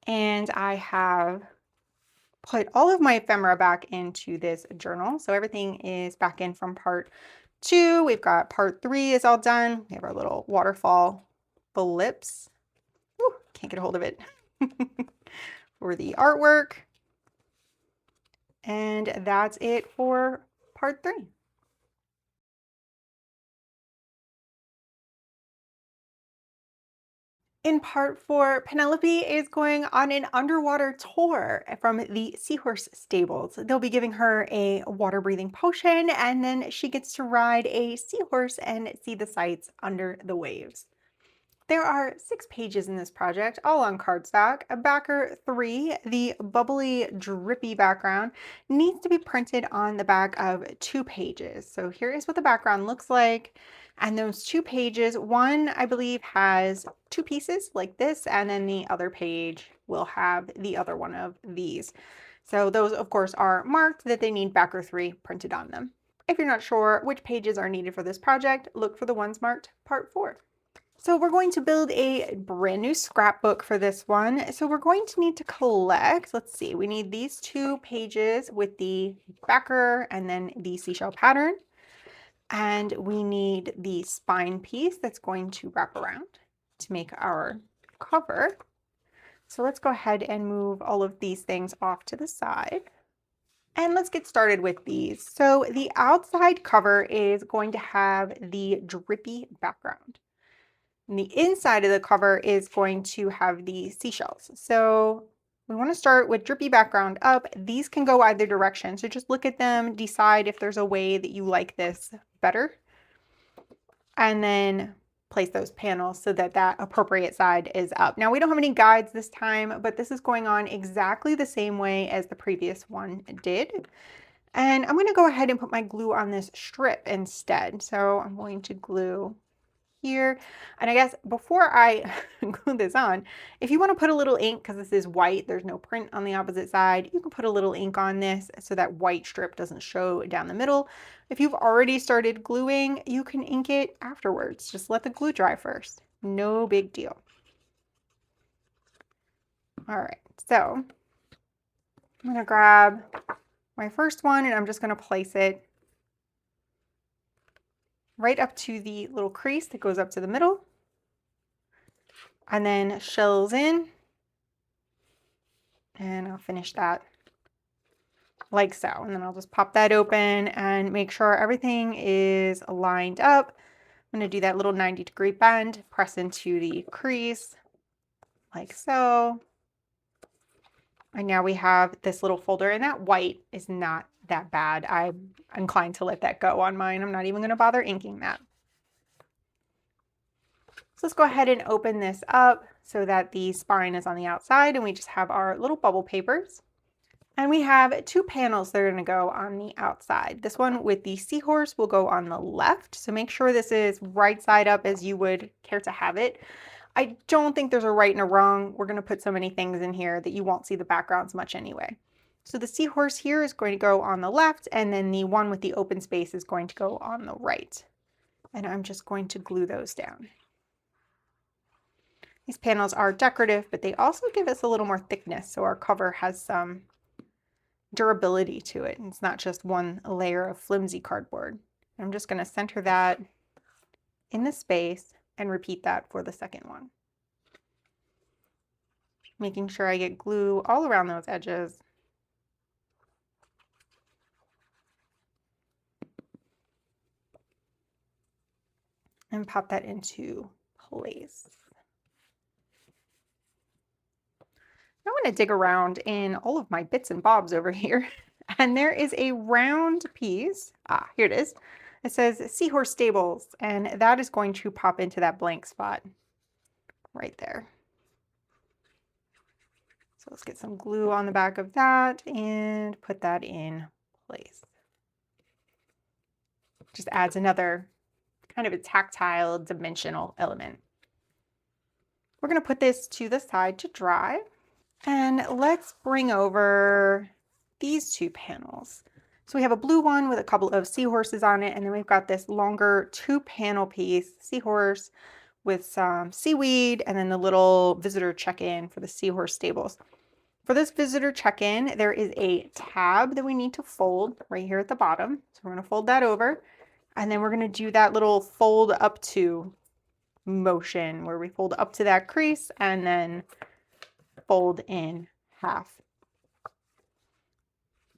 And I have put all of my ephemera back into this journal. So everything is back in from part 2. We've got part 3 is all done. We have our little waterfall blips. Ooh, can't get a hold of it. For the artwork. And that's it for part 3. In part 4, Penelope is going on an underwater tour from the seahorse stables. They'll be giving her a water-breathing potion, and then she gets to ride a seahorse and see the sights under the waves. There are 6 pages in this project, all on cardstock. Backer 3, the bubbly, drippy background, needs to be printed on the back of 2 pages. So here is what the background looks like. And those 2 pages, one I believe has 2 pieces like this, and then the other page will have the other one of these. So those of course are marked that they need backer 3 printed on them. If you're not sure which pages are needed for this project, look for the ones marked part 4. So we're going to build a brand new scrapbook for this one. So we're going to need to collect, let's see, we need these 2 pages with the backer and then the seashell pattern. And we need the spine piece that's going to wrap around to make our cover. So let's go ahead and move all of these things off to the side. And let's get started with these. So the outside cover is going to have the drippy background. And the inside of the cover is going to have the seashells. So we want to start with drippy background up. These can go either direction. So just look at them, decide if there's a way that you like this better, and then place those panels so that that appropriate side is up. Now we don't have any guides this time, but this is going on exactly the same way as the previous one did. And I'm going to go ahead and put my glue on this strip instead. So I'm going to glue here. And I guess before I glue this on, if you want to put a little ink, because this is white, there's no print on the opposite side, you can put a little ink on this so that white strip doesn't show down the middle. If you've already started gluing, you can ink it afterwards. Just let the glue dry first. No big deal. All right, so I'm going to grab my first one and I'm just going to place it right up to the little crease that goes up to the middle, and then shells in, and I'll finish that like so. And then I'll just pop that open and make sure everything is lined up. I'm going to do that little 90-degree bend, press into the crease like so. And now we have this little folder, and that white is not that bad. I'm inclined to let that go on mine. I'm not even going to bother inking that. So let's go ahead and open this up so that the spine is on the outside, and we just have our little bubble papers. And we have 2 panels that are going to go on the outside. This one with the seahorse will go on the left. So make sure this is right side up as you would care to have it. I don't think there's a right and a wrong. We're going to put so many things in here that you won't see the backgrounds much anyway. So the seahorse here is going to go on the left, and then the one with the open space is going to go on the right. And I'm just going to glue those down. These panels are decorative, but they also give us a little more thickness, so our cover has some durability to it. It's not just one layer of flimsy cardboard. I'm just going to center that in the space and repeat that for the second one. Making sure I get glue all around those edges. And pop that into place. I want to dig around in all of my bits and bobs over here. And there is a round piece. Ah, here it is. It says Seahorse Stables, and that is going to pop into that blank spot right there. So let's get some glue on the back of that and put that in place. Just adds another kind of a tactile dimensional element. We're going to put this to the side to dry, and let's bring over these 2 panels. So we have a blue one with a couple of seahorses on it, and then we've got this longer 2-panel piece, seahorse with some seaweed, and then the little visitor check-in for the seahorse stables. For this visitor check-in, there is a tab that we need to fold right here at the bottom. So we're going to fold that over, and then we're going to do that little fold up to motion where we fold up to that crease and then fold in half.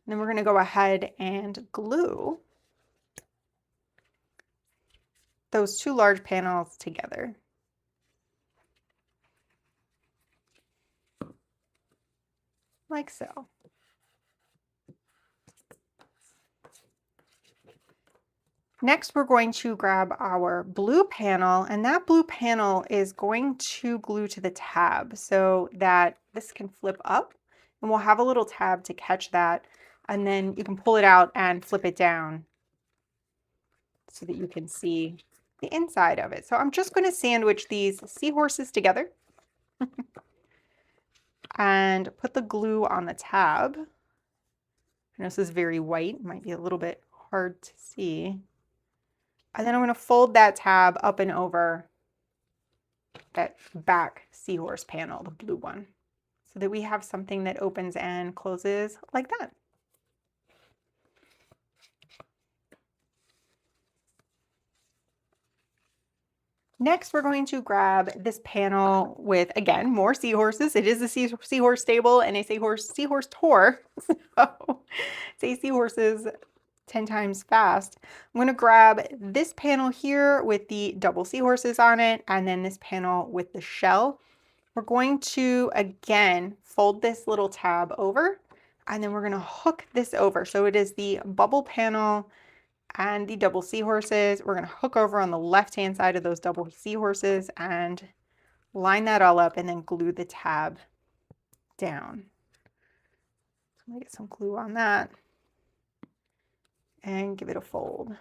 Then we're going to go ahead and glue those 2 large panels together. Like so. Next, we're going to grab our blue panel, and that blue panel is going to glue to the tab so that this can flip up, and we'll have a little tab to catch that, and then you can pull it out and flip it down so that you can see the inside of it. So I'm just going to sandwich these seahorses together and put the glue on the tab. I know this is very white, might be a little bit hard to see. And then I'm going to fold that tab up and over that back seahorse panel, the blue one, so that we have something that opens and closes like that. Next, we're going to grab this panel with, again, more seahorses. It is a seahorse stable and a seahorse tour. So say seahorses 10 times fast. I'm going to grab this panel here with the double seahorses on it, and then this panel with the shell. We're going to, again, fold this little tab over, and then we're going to hook this over. So it is the bubble panel and the double seahorses. We're going to hook over on the left-hand side of those double seahorses and line that all up and then glue the tab down. So I'm going to get some glue on that and give it a fold.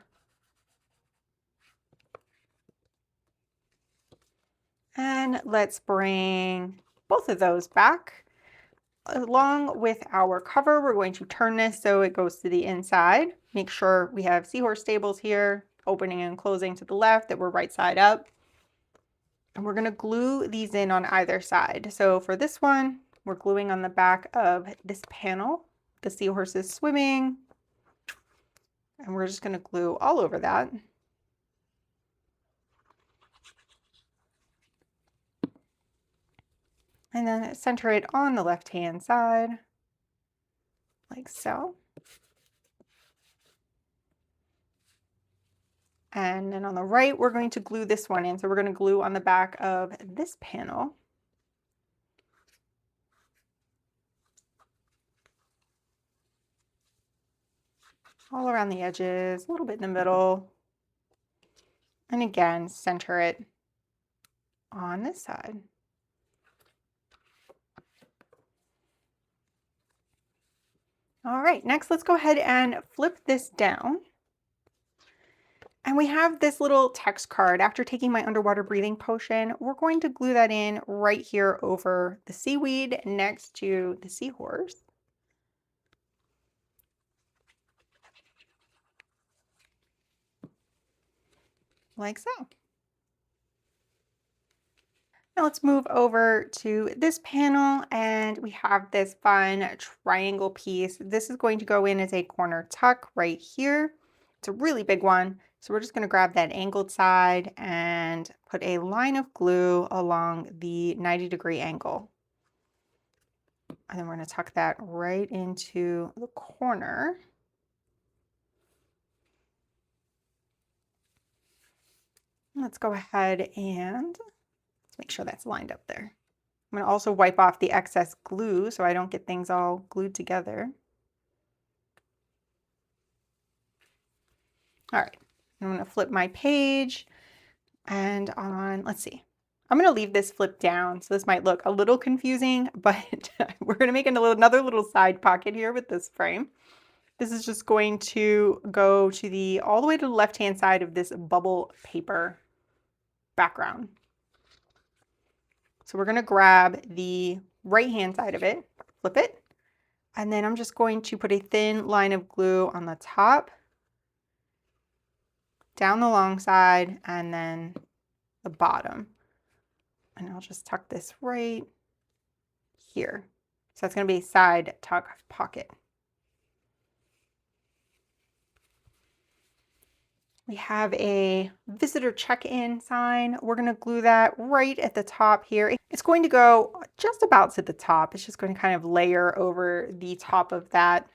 And let's bring both of those back. Along with our cover, we're going to turn this so it goes to the inside. Make sure we have seahorse stables here, opening and closing to the left, that we're right side up. And we're going to glue these in on either side. So for this one, we're gluing on the back of this panel, the seahorses swimming. And we're just going to glue all over that. And then center it on the left-hand side, like so. And then on the right, we're going to glue this one in. So we're going to glue on the back of this panel. All around the edges, a little bit in the middle. And again, center it on this side. All right, next let's go ahead and flip this down. And we have this little text card. After taking my underwater breathing potion, we're going to glue that in right here over the seaweed next to the seahorse. Like so. Now let's move over to this panel, and we have this fun triangle piece. This is going to go in as a corner tuck right here. It's a really big one. So we're just going to grab that angled side and put a line of glue along the 90-degree angle. And then we're going to tuck that right into the corner. Let's go ahead and let's make sure that's lined up there. I'm going to also wipe off the excess glue so I don't get things all glued together. All right, I'm going to flip my page, and on, let's see. I'm going to leave this flipped down, so this might look a little confusing, but we're going to make another little side pocket here with this frame. This is just going to go to all the way to the left-hand side of this bubble paper background. So we're going to grab the right-hand side of it, flip it, and then I'm just going to put a thin line of glue on the top, down the long side, and then the bottom. And I'll just tuck this right here. So that's going to be a side tuck pocket. We have a visitor check-in sign. We're going to glue that right at the top here. It's going to go just about to the top. It's just going to kind of layer over the top of that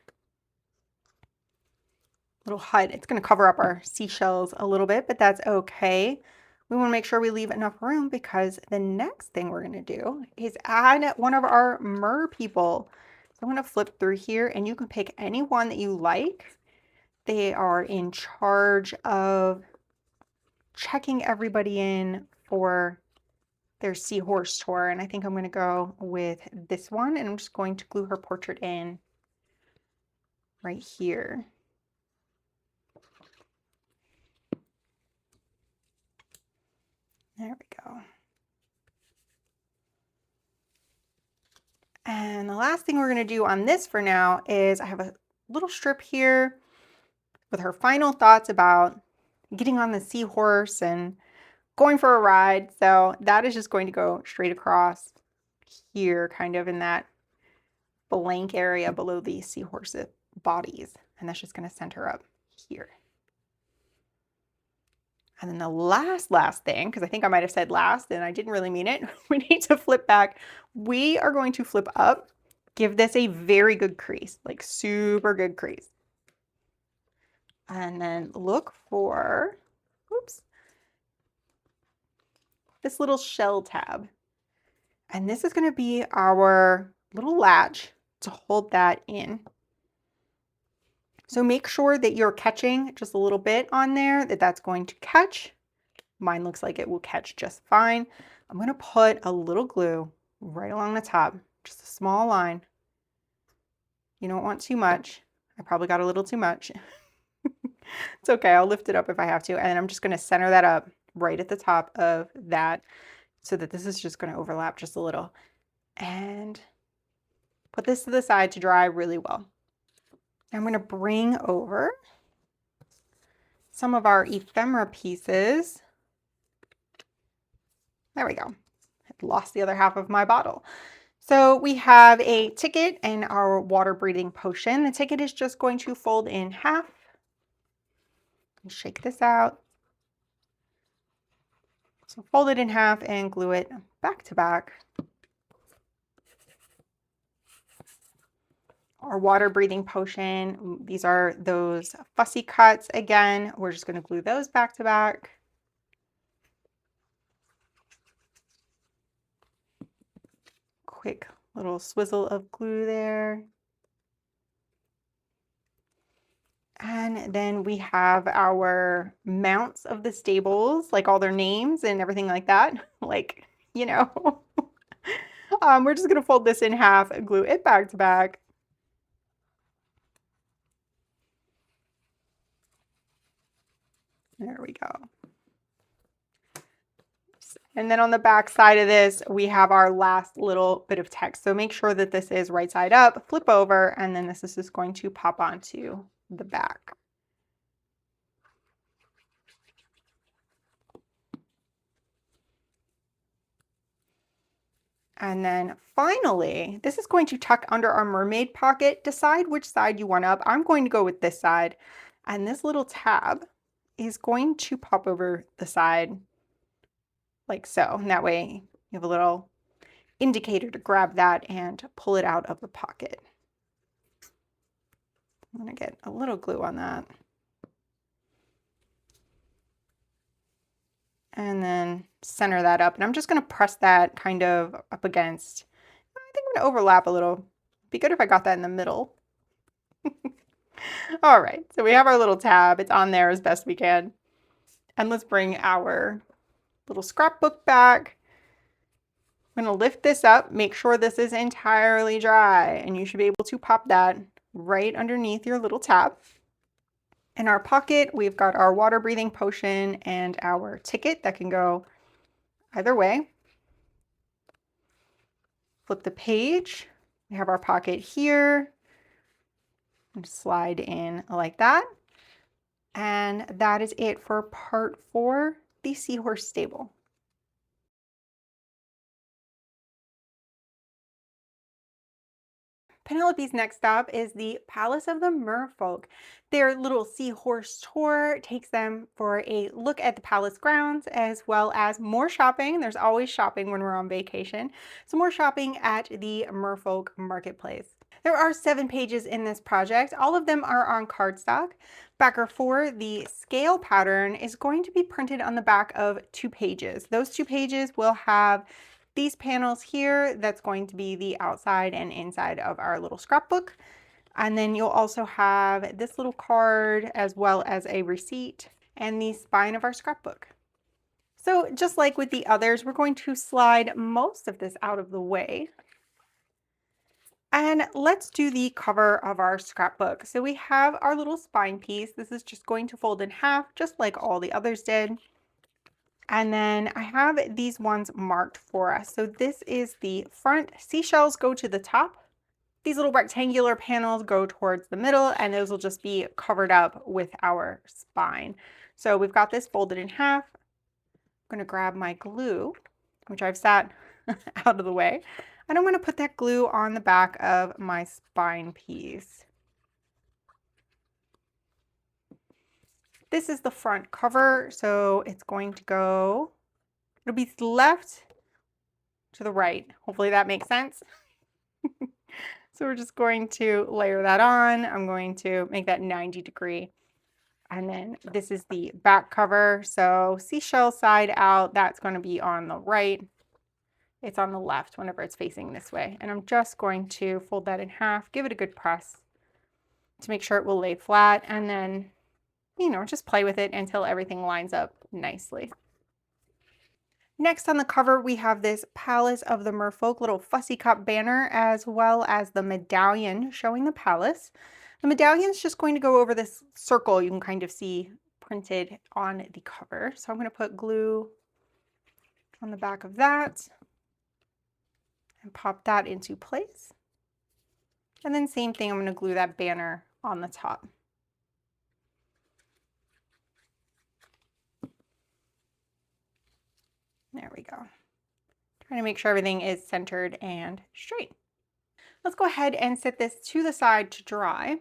little hut. It's going to cover up our seashells a little bit, but that's okay. We want to make sure we leave enough room because the next thing we're going to do is add one of our mer people. So I'm going to flip through here, and you can pick any one that you like. They are in charge of checking everybody in for their seahorse tour. And I think I'm going to go with this one, and I'm just going to glue her portrait in right here. There we go. And the last thing we're going to do on this for now is I have a little strip here with her final thoughts about getting on the seahorse and going for a ride. So that is just going to go straight across here, kind of in that blank area below the seahorse bodies. And that's just going to send her up here. And then the last thing, because I think I might have said last and I didn't really mean it, we need to flip back. We are going to flip up, give this a very good crease, like super good crease. And then look for, oops, this little shell tab. And this is going to be our little latch to hold that in. So make sure that you're catching just a little bit on there, that's going to catch. Mine looks like it will catch just fine. I'm going to put a little glue right along the top, just a small line. You don't want too much. I probably got a little too much. It's okay, I'll lift it up if I have to. And I'm just going to center that up right at the top of that so that this is just going to overlap just a little. And put this to the side to dry really well. I'm going to bring over some of our ephemera pieces. There we go. I lost the other half of my bottle. So we have a ticket and our water breathing potion. The ticket is just going to fold in half. Shake this out. So fold it in half and glue it back to back. Our water breathing potion, these are those fussy cuts again. We're just going to glue those back to back. Quick little swizzle of glue there. And then we have our mounts of the stables, like all their names and everything like that. Like, you know, we're just going to fold this in half and glue it back to back. There we go. And then on the back side of this, we have our last little bit of text. So make sure that this is right side up, flip over, and then this is just going to pop onto the back. And then finally, this is going to tuck under our mermaid pocket. Decide which side you want up. I'm going to go with this side. And this little tab is going to pop over the side like so. And that way you have a little indicator to grab that and pull it out of the pocket. I'm going to get a little glue on that. And then center that up. And I'm just going to press that kind of up against. I think I'm going to overlap a little. It'd be good if I got that in the middle. All right, so we have our little tab. It's on there as best we can. And let's bring our little scrapbook back. I'm going to lift this up, make sure this is entirely dry, and you should be able to pop that right underneath your little tab. In our pocket, we've got our water breathing potion and our ticket that can go either way. Flip the page. We have our pocket here. And slide in like that. And that is it for part 4, the seahorse stable. Penelope's next stop is the Palace of the Merfolk. Their little seahorse tour takes them for a look at the palace grounds as well as more shopping. There's always shopping when we're on vacation. So more shopping at the Merfolk Marketplace. There are 7 pages in this project. All of them are on cardstock. Backer 4, the scale pattern, is going to be printed on the back of 2 pages. Those 2 pages will have these panels here. That's going to be the outside and inside of our little scrapbook. And then you'll also have this little card as well as a receipt and the spine of our scrapbook. So just like with the others, we're going to slide most of this out of the way. And let's do the cover of our scrapbook. So we have our little spine piece. This is just going to fold in half, just like all the others did. And then I have these ones marked for us. So this is the front. Seashells go to the top. These little rectangular panels go towards the middle, and those will just be covered up with our spine. So we've got this folded in half. I'm going to grab my glue, which I've sat out of the way, and I'm going to put that glue on the back of my spine piece. This is the front cover, so it's going to go, it'll be left to the right. Hopefully that makes sense. So we're just going to layer that on. I'm going to make that 90-degree. And then this is the back cover. So seashell side out, that's going to be on the right. It's on the left whenever it's facing this way. And I'm just going to fold that in half, give it a good press to make sure it will lay flat. And then, just play with it until everything lines up nicely. Next on the cover, we have this Palace of the Merfolk little fussy cut banner, as well as the medallion showing the palace. The medallion is just going to go over this circle you can kind of see printed on the cover. So I'm going to put glue on the back of that and pop that into place. And then same thing, I'm going to glue that banner on the top. There we go. Trying to make sure everything is centered and straight. Let's go ahead and set this to the side to dry.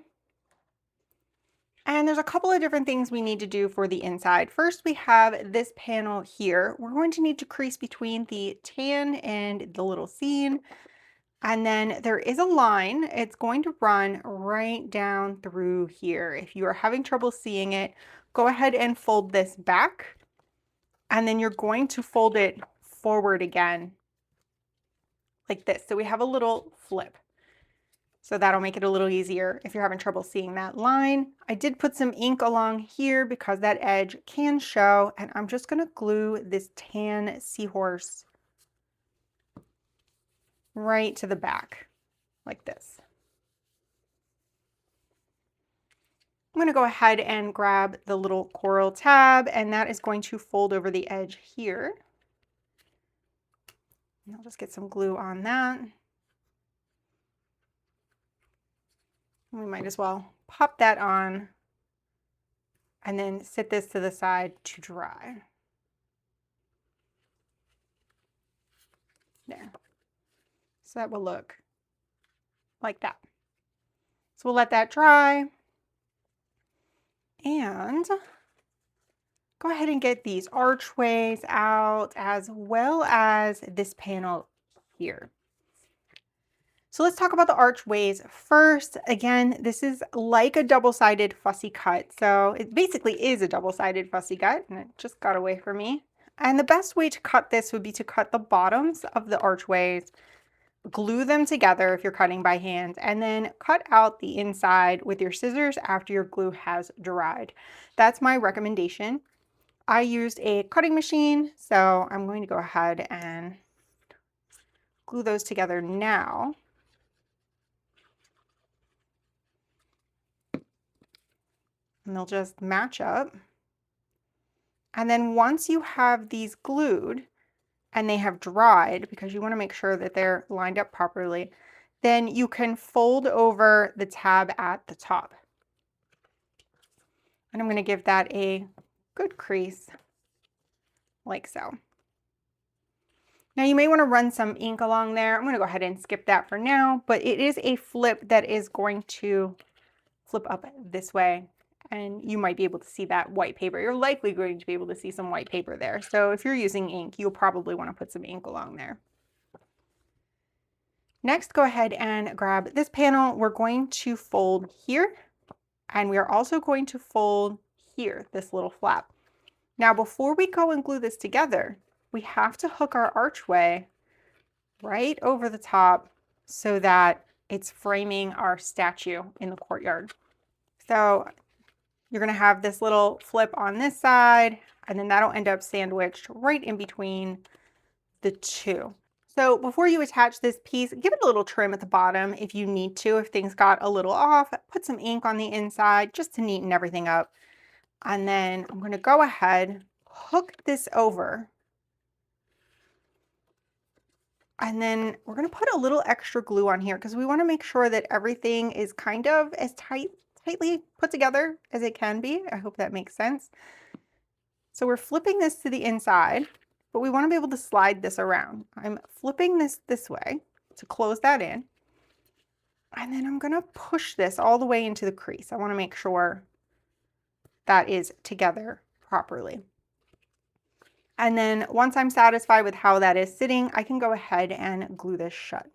And there's a couple of different things we need to do for the inside. First, we have this panel here. We're going to need to crease between the tan and the little scene. And then there is a line. It's going to run right down through here. If you are having trouble seeing it, go ahead and fold this back. And then you're going to fold it forward again like this. So we have a little flip. So that'll make it a little easier if you're having trouble seeing that line. I did put some ink along here because that edge can show, and I'm just going to glue this tan seahorse right to the back like this. I'm going to go ahead and grab the little coral tab, and that is going to fold over the edge here. And I'll just get some glue on that. We might as well pop that on and then sit this to the side to dry. There. So that will look like that. So we'll let that dry. And go ahead and get these archways out, as well as this panel here. So let's talk about the archways first. Again, this is like a double-sided fussy cut. So it basically is a double-sided fussy cut, and it just got away from me. And the best way to cut this would be to cut the bottoms of the archways, glue them together if you're cutting by hand, and then cut out the inside with your scissors after your glue has dried. That's my recommendation. I used a cutting machine, so I'm going to go ahead and glue those together now. And they'll just match up. And then once you have these glued and they have dried, because you want to make sure that they're lined up properly, then you can fold over the tab at the top. And I'm going to give that a good crease like so. Now you may want to run some ink along there. I'm going to go ahead and skip that for now, but it is a flip that is going to flip up this way. And you might be able to see that white paper. You're likely going to be able to see some white paper there. So if you're using ink, you'll probably want to put some ink along there. Next, go ahead and grab this panel. We're going to fold here, and we are also going to fold here, this little flap. Now, before we go and glue this together, we have to hook our archway right over the top so that it's framing our statue in the courtyard. So you're going to have this little flip on this side, and then that'll end up sandwiched right in between the two. So before you attach this piece, give it a little trim at the bottom if you need to. If things got a little off, put some ink on the inside just to neaten everything up. And then I'm going to go ahead, hook this over. And then we're going to put a little extra glue on here because we want to make sure that everything is kind of as tightly put together as it can be. I hope that makes sense. So we're flipping this to the inside, but we want to be able to slide this around. I'm flipping this way to close that in. And then I'm going to push this all the way into the crease. I want to make sure that is together properly. And then once I'm satisfied with how that is sitting, I can go ahead and glue this shut.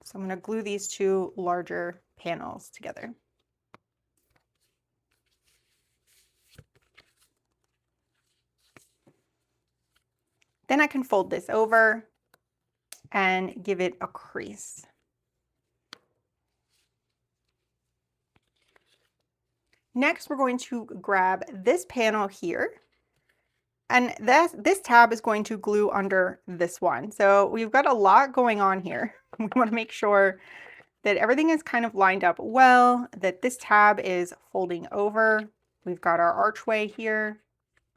So I'm going to glue these two larger panels together. Then I can fold this over and give it a crease. Next, we're going to grab this panel here. And this tab is going to glue under this one. So we've got a lot going on here. We want to make sure that everything is kind of lined up well, that this tab is folding over. We've got our archway here.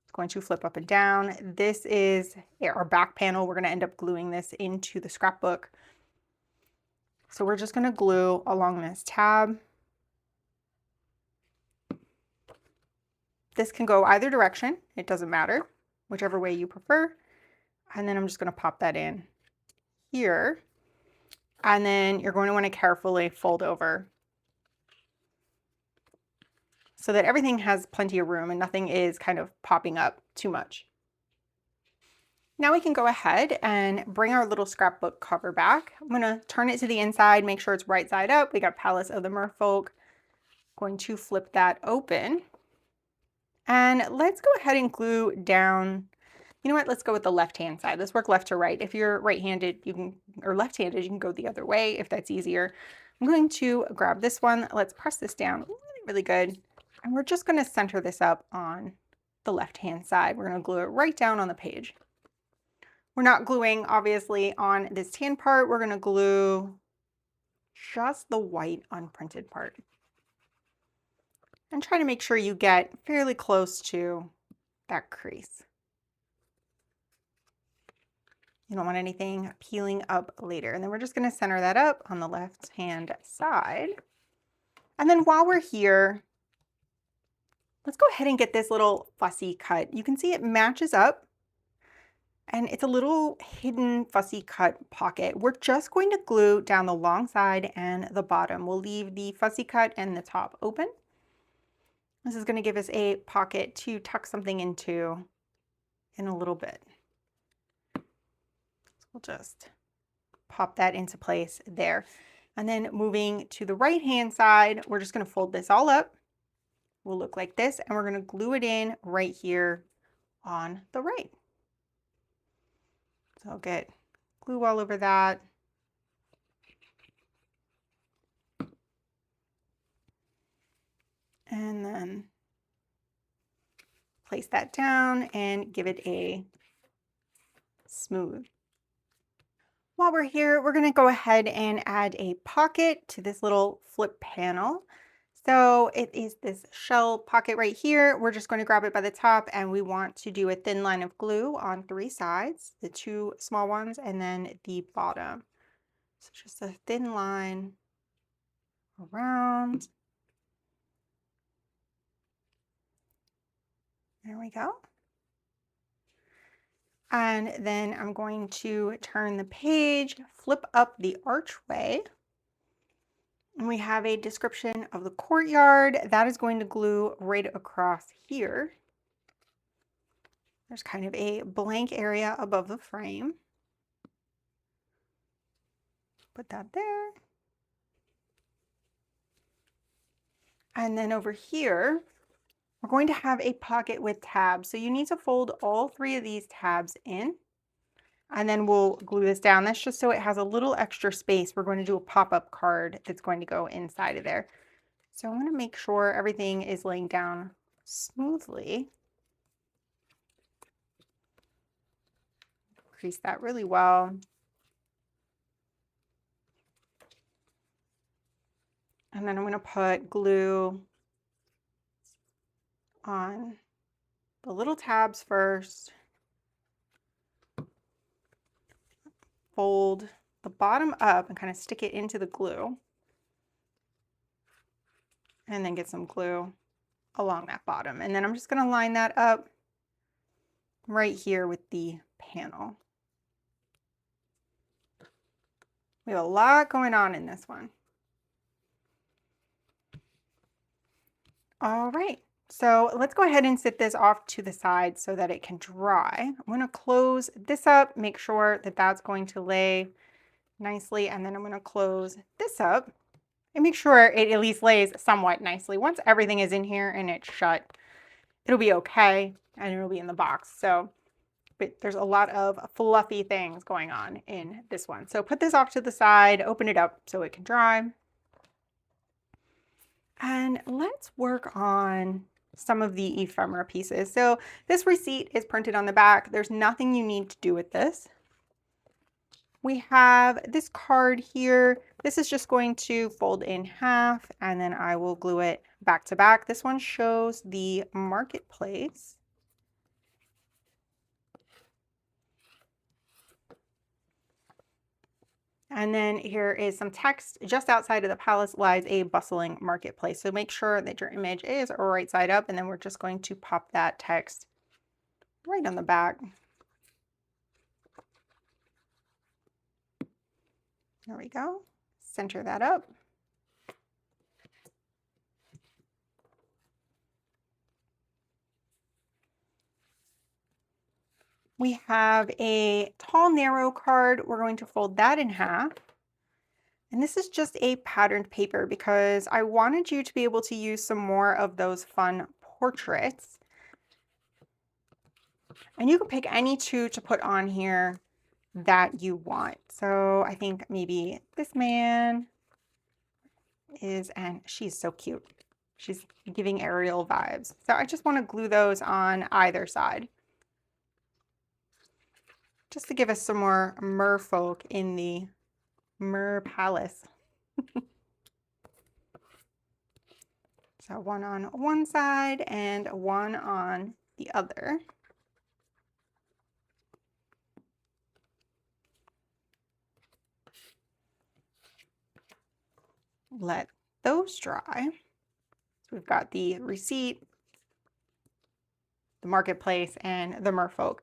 It's going to flip up and down. This is our back panel. We're going to end up gluing this into the scrapbook. So we're just going to glue along this tab. This can go either direction. It doesn't matter, whichever way you prefer. And then I'm just going to pop that in here. And then you're going to want to carefully fold over so that everything has plenty of room and nothing is kind of popping up too much. Now we can go ahead and bring our little scrapbook cover back. I'm going to turn it to the inside, make sure it's right side up. We got Palace of the Merfolk. Going to flip that open. And let's go ahead and glue down. You know what? Let's go with the left-hand side. Let's work left to right. If you're right-handed, you can, or left-handed, you can go the other way if that's easier. I'm going to grab this one. Let's press this down really, really good. And we're just going to center this up on the left-hand side. We're going to glue it right down on the page. We're not gluing, obviously, on this tan part. We're going to glue just the white unprinted part. And try to make sure you get fairly close to that crease. You don't want anything peeling up later. And then we're just going to center that up on the left-hand side. And then while we're here, let's go ahead and get this little fussy cut. You can see it matches up. And it's a little hidden fussy cut pocket. We're just going to glue down the long side and the bottom. We'll leave the fussy cut and the top open. This is going to give us a pocket to tuck something into in a little bit. So we'll just pop that into place there. And then moving to the right-hand side, we're just going to fold this all up. Will look like this, and we're going to glue it in right here on the right. So I'll get glue all over that. And then place that down and give it a smooth. While we're here, we're going to go ahead and add a pocket to this little flip panel. So it is this shell pocket right here. We're just going to grab it by the top, and we want to do a thin line of glue on 3 sides, the 2 small ones, and then the bottom. So just a thin line around. There we go. And then I'm going to turn the page, flip up the archway. And we have a description of the courtyard. That is going to glue right across here. There's kind of a blank area above the frame. Put that there. And then over here, we're going to have a pocket with tabs. So you need to fold all 3 of these tabs in. And then we'll glue this down. That's just so it has a little extra space. We're going to do a pop-up card that's going to go inside of there. So I'm going to make sure everything is laying down smoothly. Crease that really well. And then I'm going to put glue on the little tabs first. Fold the bottom up and kind of stick it into the glue. And then get some glue along that bottom. And then I'm just going to line that up right here with the panel. We have a lot going on in this one. All right, so let's go ahead and sit this off to the side so that it can dry. I'm going to close this up, make sure that that's going to lay nicely, and then I'm going to close this up and make sure it at least lays somewhat nicely. Once everything is in here and it's shut, it'll be okay, and it'll be in the box. So, but there's a lot of fluffy things going on in this one. So put this off to the side, open it up so it can dry. And let's work on some of the ephemera pieces. So this receipt is printed on the back. There's nothing you need to do with this. We have this card here. This is just going to fold in half, and then I will glue it back to back. This one shows the marketplace. And then here is some text. Just outside of the palace lies a bustling marketplace. So make sure that your image is right side up, and then we're just going to pop that text right on the back. There we go. Center that up. We have a tall, narrow card. We're going to fold that in half. And this is just a patterned paper because I wanted you to be able to use some more of those fun portraits. And you can pick any two to put on here that you want. So I think maybe this man is, and she's so cute. She's giving Ariel vibes. So I just want to glue those on either side, just to give us some more merfolk in the Mer Palace. So one on one side and one on the other. Let those dry. So we've got the receipt, the marketplace, and the merfolk.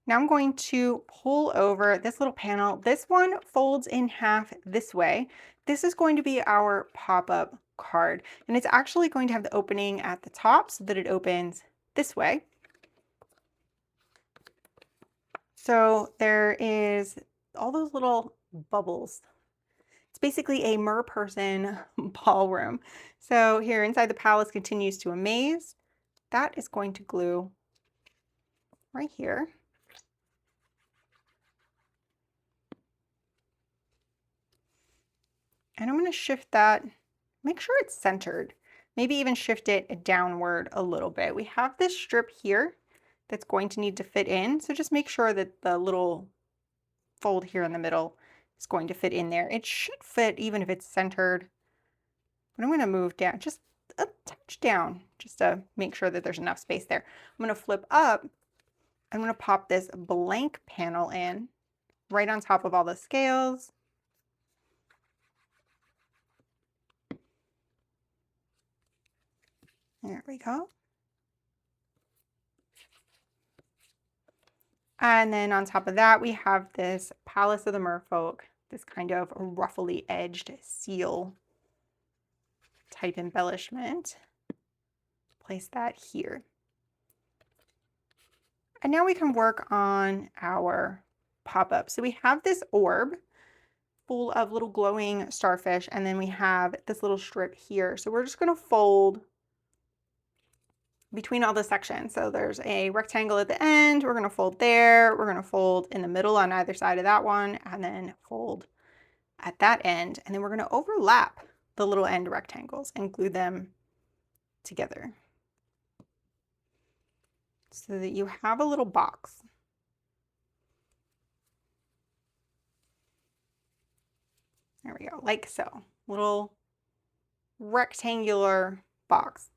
Now I'm going to pull over this little panel. This one folds in half this way. This is going to be our pop-up card, and it's actually going to have the opening at the top so that it opens this way. So there is all those little bubbles. It's basically a mer person ballroom. So here inside the palace continues to amaze. That is going to glue right here. And I'm going to shift that, make sure it's centered, maybe even shift it downward a little bit. We have this strip here that's going to need to fit in. So just make sure that the little fold here in the middle is going to fit in there. It should fit even if it's centered, but I'm going to move down just a touch down just to make sure that there's enough space there. I'm going to flip up. I'm going to pop this blank panel in right on top of all the scales. There we go. And then on top of that, we have this Palace of the Merfolk, this kind of ruffly edged seal type embellishment. Place that here. And now we can work on our pop-up. So we have this orb full of little glowing starfish, and then we have this little strip here. So we're just going to fold between all the sections. So there's a rectangle at the end, we're going to fold there, we're going to fold in the middle on either side of that one, and then fold at that end, and then we're going to overlap the little end rectangles and glue them together so that you have a little box. There we go, like so, little rectangular box.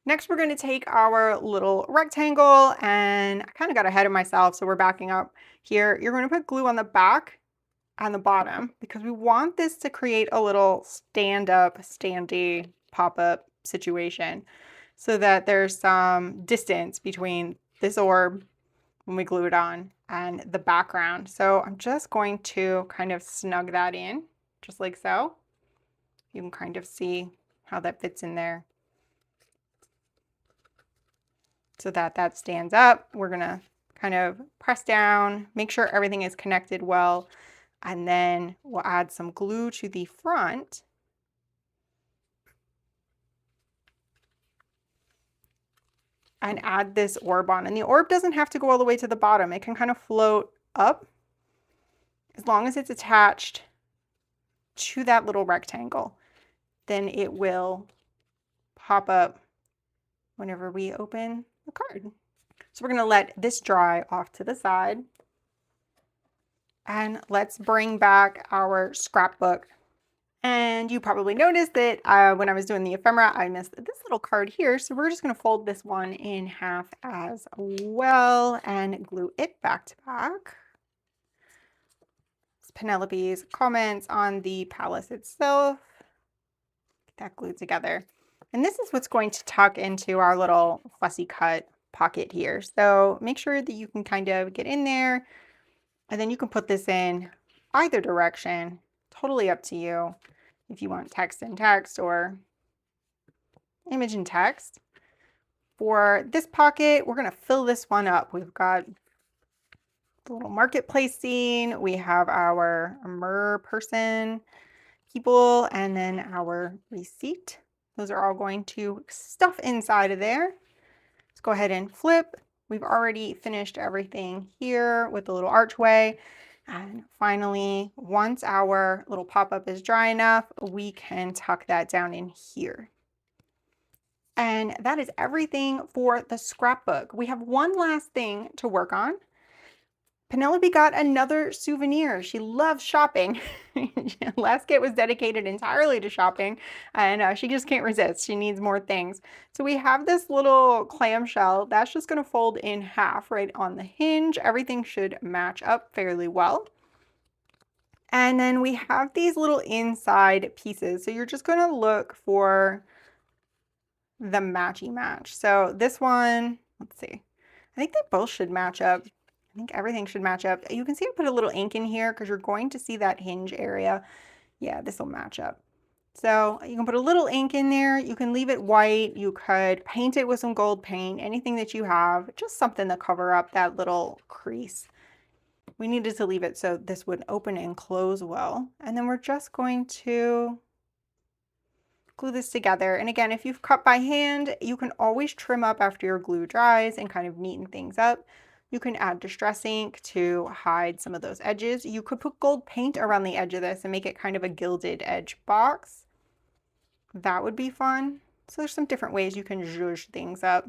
Next, we're going to take our little rectangle, and I kind of got ahead of myself, so we're backing up here. You're going to put glue on the back and the bottom because we want this to create a little stand-up, standy, pop-up situation so that there's some distance between this orb when we glue it on and the background. So I'm just going to kind of snug that in, just like so. You can kind of see how that fits in there. So that that stands up. We're gonna kind of press down, make sure everything is connected well, and then we'll add some glue to the front. And add this orb on. And the orb doesn't have to go all the way to the bottom. It can kind of float up as long as it's attached to that little rectangle. Then it will pop up whenever we open the card. So we're going to let this dry off to the side. And let's bring back our scrapbook. And you probably noticed that when I was doing the ephemera, I missed this little card here. So we're just going to fold this one in half as well and glue it back to back. It's Penelope's comments on the palace itself. Get that glued together. And this is what's going to tuck into our little fussy cut pocket here. So make sure that you can kind of get in there, and then you can put this in either direction. Totally up to you. If you want text and text or image and text. For this pocket, we're going to fill this one up. We've got the little marketplace scene. We have our mer person people, and then our receipt. Those are all going to stuff inside of there. Let's go ahead and flip. We've already finished everything here with the little archway. And finally, once our little pop-up is dry enough, we can tuck that down in here. And that is everything for the scrapbook. We have one last thing to work on. Penelope got another souvenir. She loves shopping. Last kit was dedicated entirely to shopping, and she just can't resist. She needs more things. So we have this little clamshell. That's just going to fold in half right on the hinge. Everything should match up fairly well. And then we have these little inside pieces. So you're just going to look for the matchy match. So this one, let's see. I think they both should match up. I think everything should match up. You can see I put a little ink in here because you're going to see that hinge area. Yeah, this will match up. So you can put a little ink in there. You can leave it white. You could paint it with some gold paint, anything that you have, just something to cover up that little crease. We needed to leave it so this would open and close well. And then we're just going to glue this together. And again, if you've cut by hand, you can always trim up after your glue dries and kind of neaten things up. You can add distress ink to hide some of those edges. You could put gold paint around the edge of this and make it kind of a gilded edge box. That would be fun. So there's some different ways you can zhuzh things up.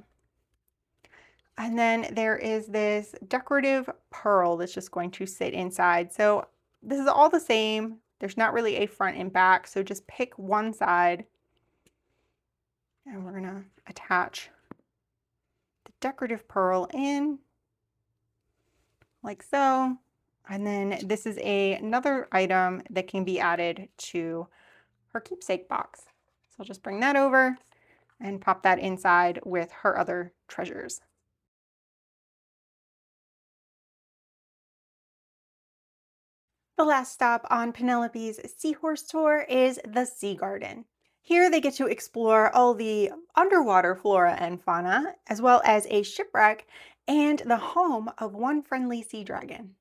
And then there is this decorative pearl that's just going to sit inside. So this is all the same. There's not really a front and back, so just pick one side. And we're gonna attach the decorative pearl in. Like so. And then this is another item that can be added to her keepsake box. So I'll just bring that over and pop that inside with her other treasures. The last stop on Penelope's seahorse tour is the Sea Garden. Here they get to explore all the underwater flora and fauna, as well as a shipwreck and the home of one friendly sea dragon.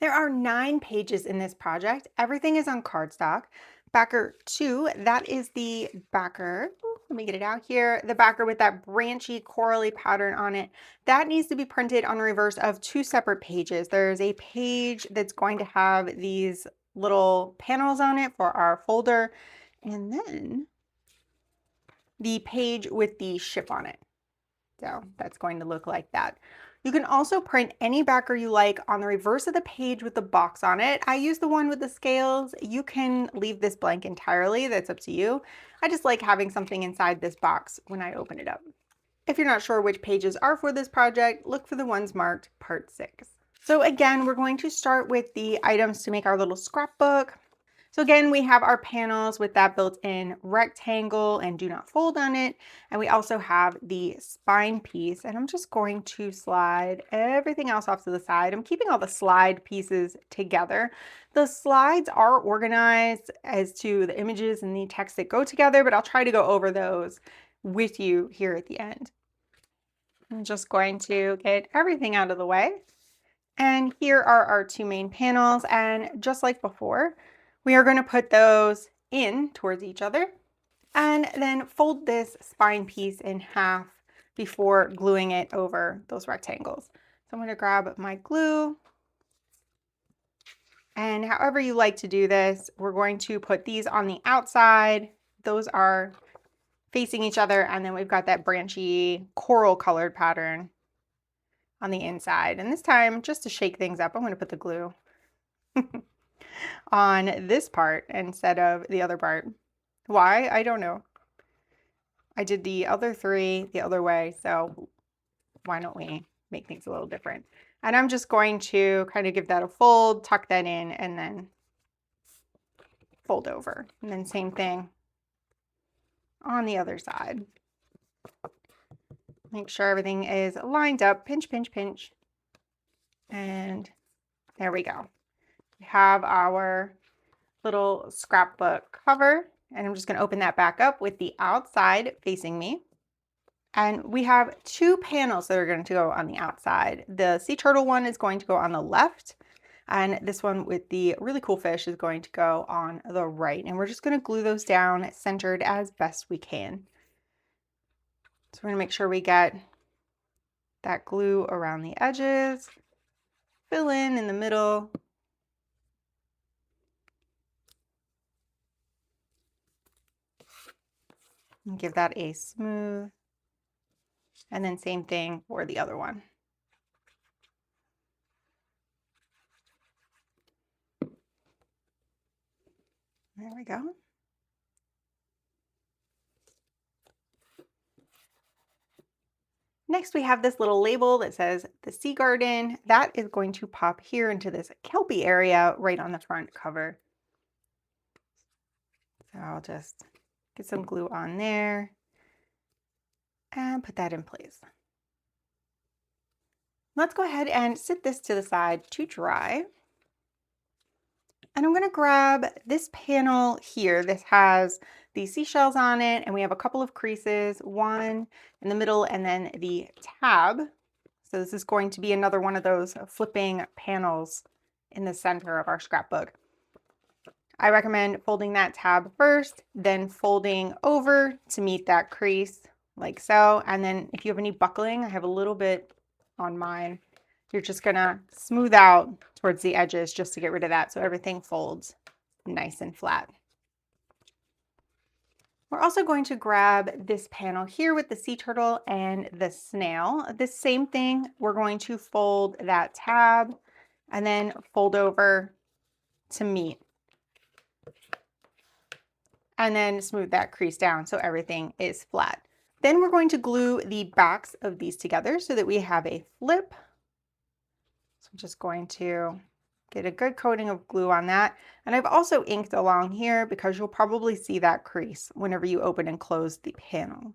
There are 9 pages in this project. Everything is on cardstock. Backer 2, that is the backer. Let me get it out here. The backer with that branchy corally pattern on it. That needs to be printed on reverse of 2 separate pages. There's a page that's going to have these little panels on it for our folder, and then the page with the ship on it. So that's going to look like that. You can also print any backer you like on the reverse of the page with the box on it. I use the one with the scales. You can leave this blank entirely. That's up to you. I just like having something inside this box when I open it up. If you're not sure which pages are for this project, look for the ones marked Part 6. So again, we're going to start with the items to make our little scrapbook. So again, we have our panels with that built-in rectangle and do not fold on it. And we also have the spine piece, and I'm just going to slide everything else off to the side. I'm keeping all the slide pieces together. The slides are organized as to the images and the text that go together, but I'll try to go over those with you here at the end. I'm just going to get everything out of the way. And here are our two main panels, and just like before, we are going to put those in towards each other and then fold this spine piece in half before gluing it over those rectangles. So I'm going to grab my glue, and however you like to do this, we're going to put these on the outside. Those are facing each other, and then we've got that branchy coral colored pattern on the inside. And this time, just to shake things up, I'm going to put the glue on this part instead of the other part. Why? I don't know. I did the other three the other way, so why don't we make things a little different? And I'm just going to kind of give that a fold, tuck that in, and then fold over. And then same thing on the other side. Make sure everything is lined up, pinch, pinch, pinch. And there we go. We have our little scrapbook cover, and I'm just going to open that back up with the outside facing me. And we have two panels that are going to go on the outside. The sea turtle one is going to go on the left, and this one with the really cool fish is going to go on the right. And we're just going to glue those down centered as best we can. So we're going to make sure we get that glue around the edges, fill in the middle. And give that a smooth, and then same thing for the other one. There we go. Next, we have this little label that says the Sea Garden. That is going to pop here into this kelpie area right on the front cover. So I'll just get some glue on there and put that in place. Let's go ahead and sit this to the side to dry. And I'm going to grab this panel here. This has the seashells on it, and we have a couple of creases, one in the middle and then the tab. So this is going to be another one of those flipping panels in the center of our scrapbook. I recommend folding that tab first, then folding over to meet that crease like so. And then if you have any buckling, I have a little bit on mine. You're just gonna smooth out towards the edges just to get rid of that so everything folds nice and flat. We're also going to grab this panel here with the sea turtle and the snail. The same thing, we're going to fold that tab and then fold over to meet. And then smooth that crease down so everything is flat. Then we're going to glue the backs of these together so that we have a flip. So I'm just going to get a good coating of glue on that. And I've also inked along here because you'll probably see that crease whenever you open and close the panel.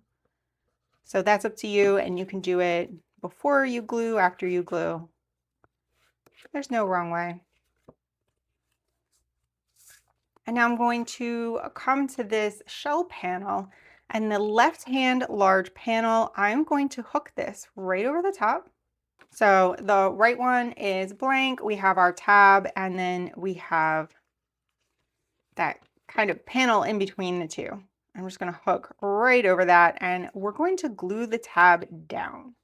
So that's up to you, and you can do it before you glue, after you glue. There's no wrong way. And now I'm going to come to this shell panel, and the left-hand large panel, I'm going to hook this right over the top. So the right one is blank. We have our tab, and then we have that kind of panel in between the two. I'm just going to hook right over that, and we're going to glue the tab down.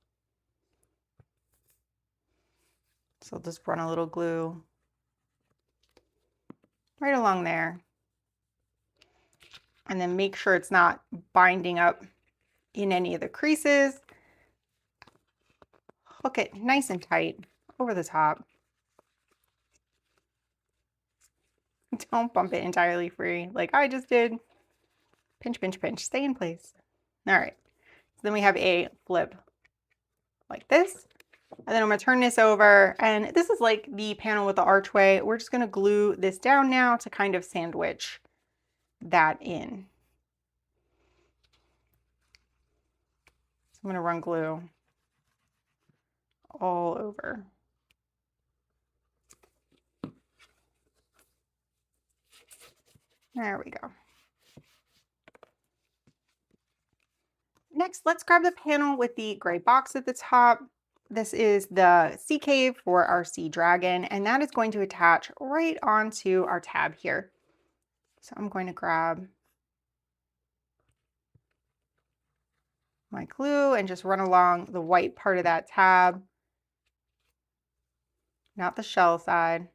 So I'll just run a little glue right along there, and then make sure it's not binding up in any of the creases. Hook it nice and tight over the top. Don't bump it entirely free like I just did. Pinch, pinch, pinch, stay in place. All right, so then we have a flip like this. And then I'm going to turn this over, and this is like the panel with the archway. We're just going to glue this down now to kind of sandwich that in. So I'm going to run glue all over. There we go. Next, let's grab the panel with the gray box at the top. This is the sea cave for our sea dragon, and that is going to attach right onto our tab here. So I'm going to grab my glue and just run along the white part of that tab, not the shell side,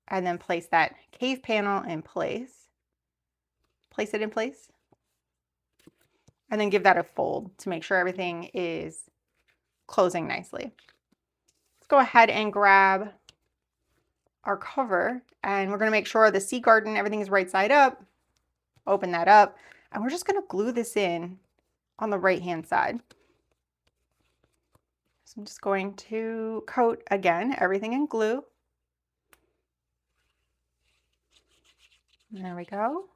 and then place that cave panel in place. Place it in place. And then give that a fold to make sure everything is closing nicely. Let's go ahead and grab our cover, and we're going to make sure the sea garden, everything is right side up. Open that up, and we're just going to glue this in on the right hand side. So I'm just going to coat again everything in glue. There we go.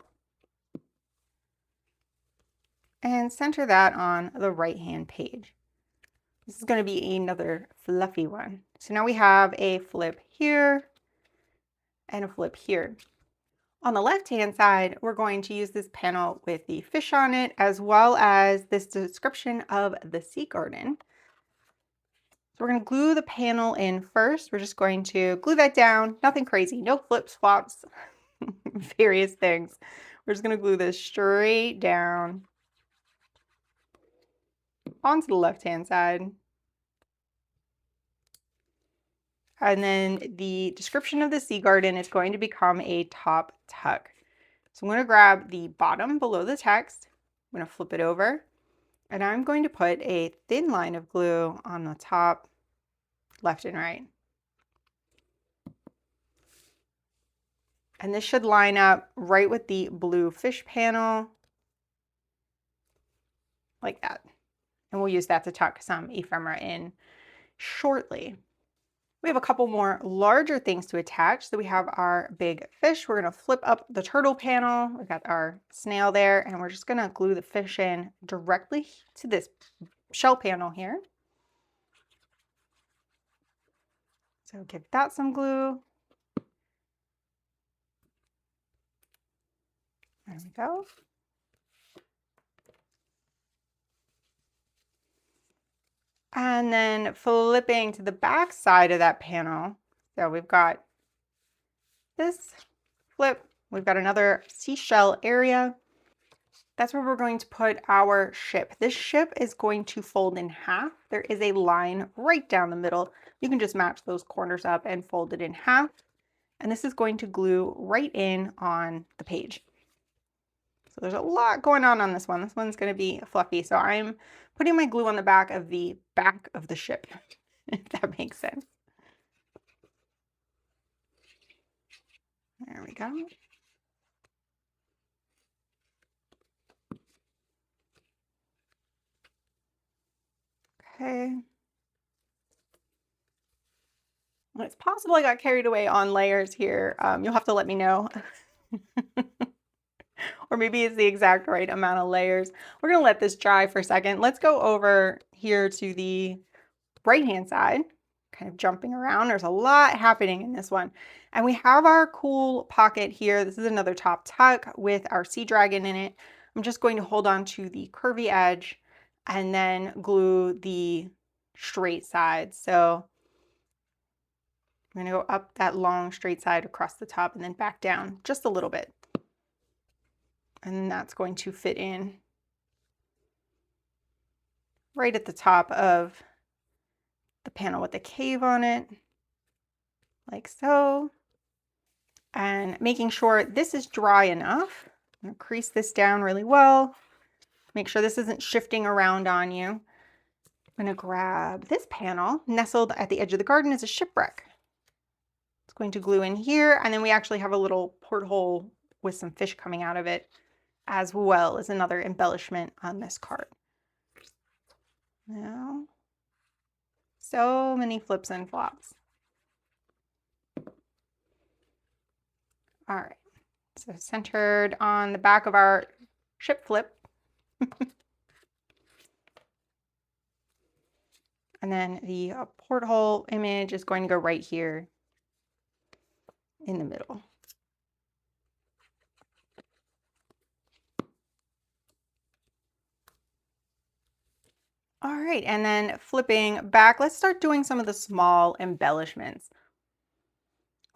And center that on the right hand page. This is going to be another fluffy one. So now we have a flip here and a flip here. On the left hand side, we're going to use this panel with the fish on it, as well as this description of the sea garden. So we're going to glue the panel in first. We're just going to glue that down, nothing crazy, no flip swaps, various things. We're just going to glue this straight down onto the left hand side. And then the description of the sea garden is going to become a top tuck. So I'm going to grab the bottom below the text. I'm going to flip it over, and I'm going to put a thin line of glue on the top, left and right. And this should line up right with the blue fish panel, like that. And we'll use that to tuck some ephemera in shortly. We have a couple more larger things to attach. So we have our big fish. We're going to flip up the turtle panel. We've got our snail there, and we're just going to glue the fish in directly to this shell panel here. So give that some glue. There we go. And then flipping to the back side of that panel. So we've got this flip. We've got another seashell area. That's where we're going to put our ship. This ship is going to fold in half. There is a line right down the middle. You can just match those corners up and fold it in half. And this is going to glue right in on the page. So there's a lot going on this one. This one's going to be fluffy. So I'm putting my glue on the back of the ship, if that makes sense. There we go. Okay. Well, it's possible I got carried away on layers here. You'll have to let me know. Or maybe it's the exact right amount of layers. We're going to let this dry for a second. Let's go over here to the right-hand side, kind of jumping around. There's a lot happening in this one. And we have our cool pocket here. This is another top tuck with our sea dragon in it. I'm just going to hold on to the curvy edge and then glue the straight side. So I'm going to go up that long straight side across the top and then back down just a little bit. And that's going to fit in right at the top of the panel with the cave on it, like so. And making sure this is dry enough. I'm going to crease this down really well. Make sure this isn't shifting around on you. I'm going to grab this panel. Nestled at the edge of the garden is a shipwreck. It's going to glue in here, and then we actually have a little porthole with some fish coming out of it, as well as another embellishment on this card. Now, so many flips and flops. All right, so centered on the back of our ship flip. And then the porthole image is going to go right here in the middle. All right, and then flipping back, let's start doing some of the small embellishments.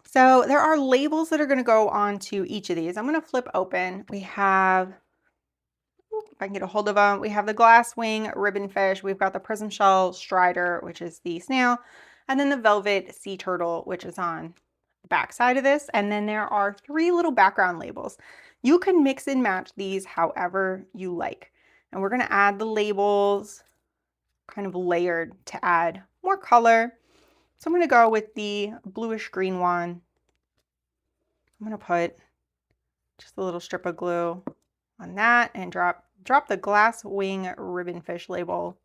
So there are labels that are going to go onto each of these. I'm going to flip open. We have, if I can get a hold of them, we have the glass wing ribbon fish. We've got the prism shell strider, which is the snail, and then the velvet sea turtle, which is on the back side of this. And then there are 3 little background labels. You can mix and match these however you like. And we're going to add the labels kind of layered to add more color. So I'm going to go with the bluish green one. I'm going to put just a little strip of glue on that and drop the glass wing ribbon fish label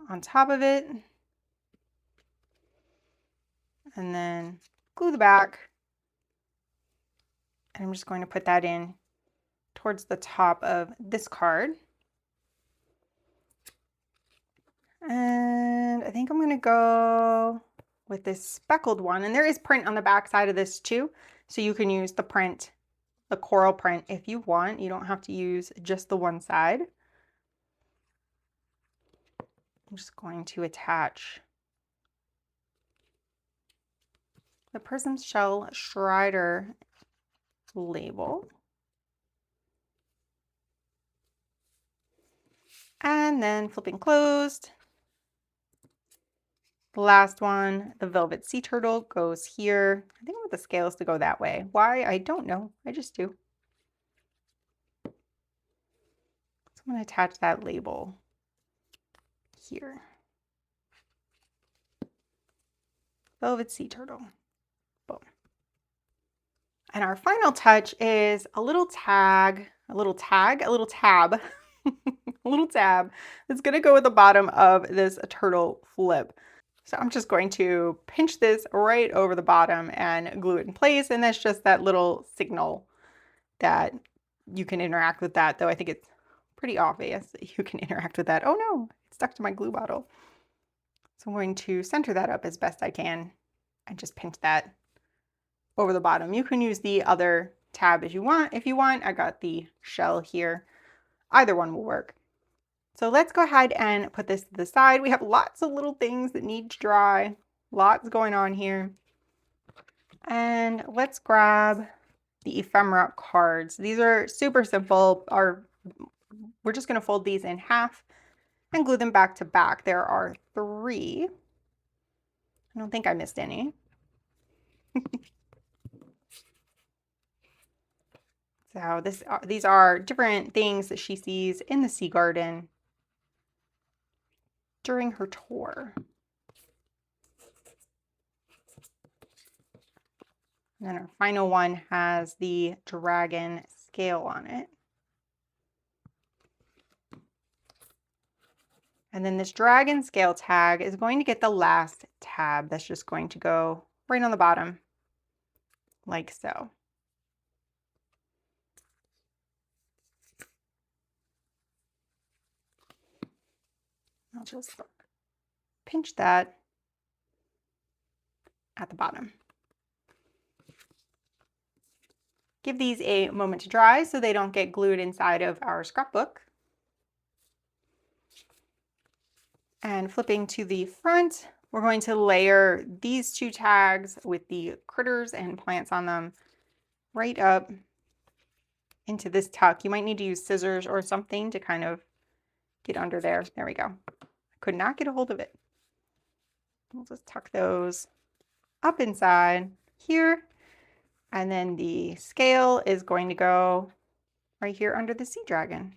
on top of it. And then glue the back. And I'm just going to put that in towards the top of this card. And I think I'm going to go with this speckled one. And there is print on the back side of this too. So you can use the print, the coral print if you want. You don't have to use just the one side. I'm just going to attach the prism shell strider label. And then flipping closed. The last one, the velvet sea turtle, goes here. I think I want the scales to go that way. Why? I don't know. I just do. So I'm going to attach that label here. Velvet sea turtle. Boom. And our final touch is a little tab, a little tab that's going to go at the bottom of this turtle flip. So I'm just going to pinch this right over the bottom and glue it in place. And that's just that little signal that you can interact with that, though I think it's pretty obvious that you can interact with that. Oh no, it stuck to my glue bottle. So I'm going to center that up as best I can and just pinch that over the bottom. You can use the other tab as you want. If you want, I got the shell here. Either one will work. So let's go ahead and put this to the side. We have lots of little things that need to dry. Lots going on here. And let's grab the ephemera cards. These are super simple. We're just going to fold these in half and glue them back to back. There are 3. I don't think I missed any. So these are different things that she sees in the sea garden during her tour. And then our final one has the dragon scale on it. And then this dragon scale tag is going to get the last tab. That's just going to go right on the bottom, like so. I'll just pinch that at the bottom. Give these a moment to dry so they don't get glued inside of our scrapbook. And flipping to the front, we're going to layer these 2 tags with the critters and plants on them right up into this tuck. You might need to use scissors or something to kind of get under there. There we go. I could not get a hold of it. We'll just tuck those up inside here. And then the scale is going to go right here under the sea dragon.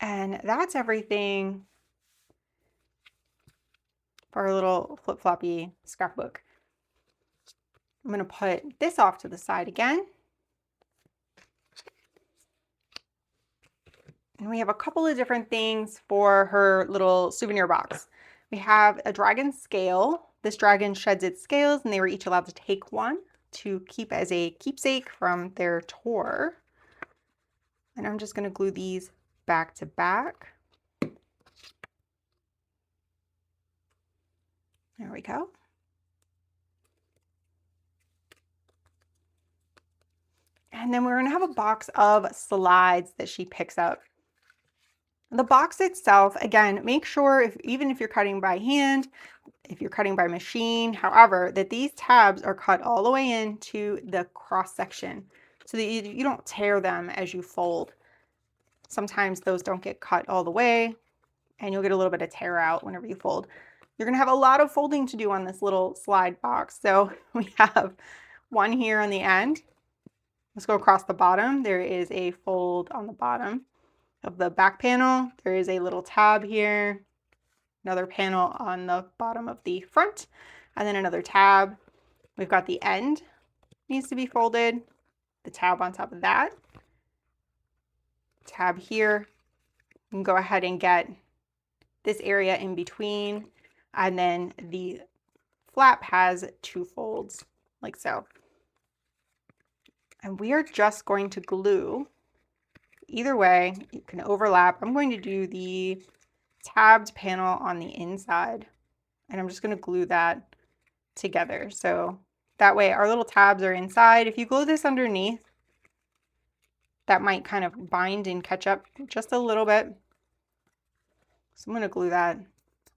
And that's everything for our little flip-floppy scrapbook. I'm going to put this off to the side again. And we have a couple of different things for her little souvenir box. We have a dragon scale. This dragon sheds its scales, and they were each allowed to take one to keep as a keepsake from their tour. And I'm just going to glue these back to back. There we go. And then we're going to have a box of slides that she picks up. The box itself, again, make sure even if you're cutting by hand, if you're cutting by machine, however, that these tabs are cut all the way into the cross section so that you don't tear them as you fold. Sometimes those don't get cut all the way and you'll get a little bit of tear out whenever you fold. You're going to have a lot of folding to do on this little slide box. So we have one here on the end. Let's go across the bottom. There is a fold on the bottom of the back panel. There is a little tab here, another panel on the bottom of the front, and then another tab. We've got the end needs to be folded, the tab on top of that, tab here. You can go ahead and get this area in between, and then the flap has two folds like so. And we are just going to glue. Either way, you can overlap. I'm going to do the tabbed panel on the inside, and I'm just going to glue that together. So that way our little tabs are inside. If you glue this underneath, that might kind of bind and catch up just a little bit. So I'm going to glue that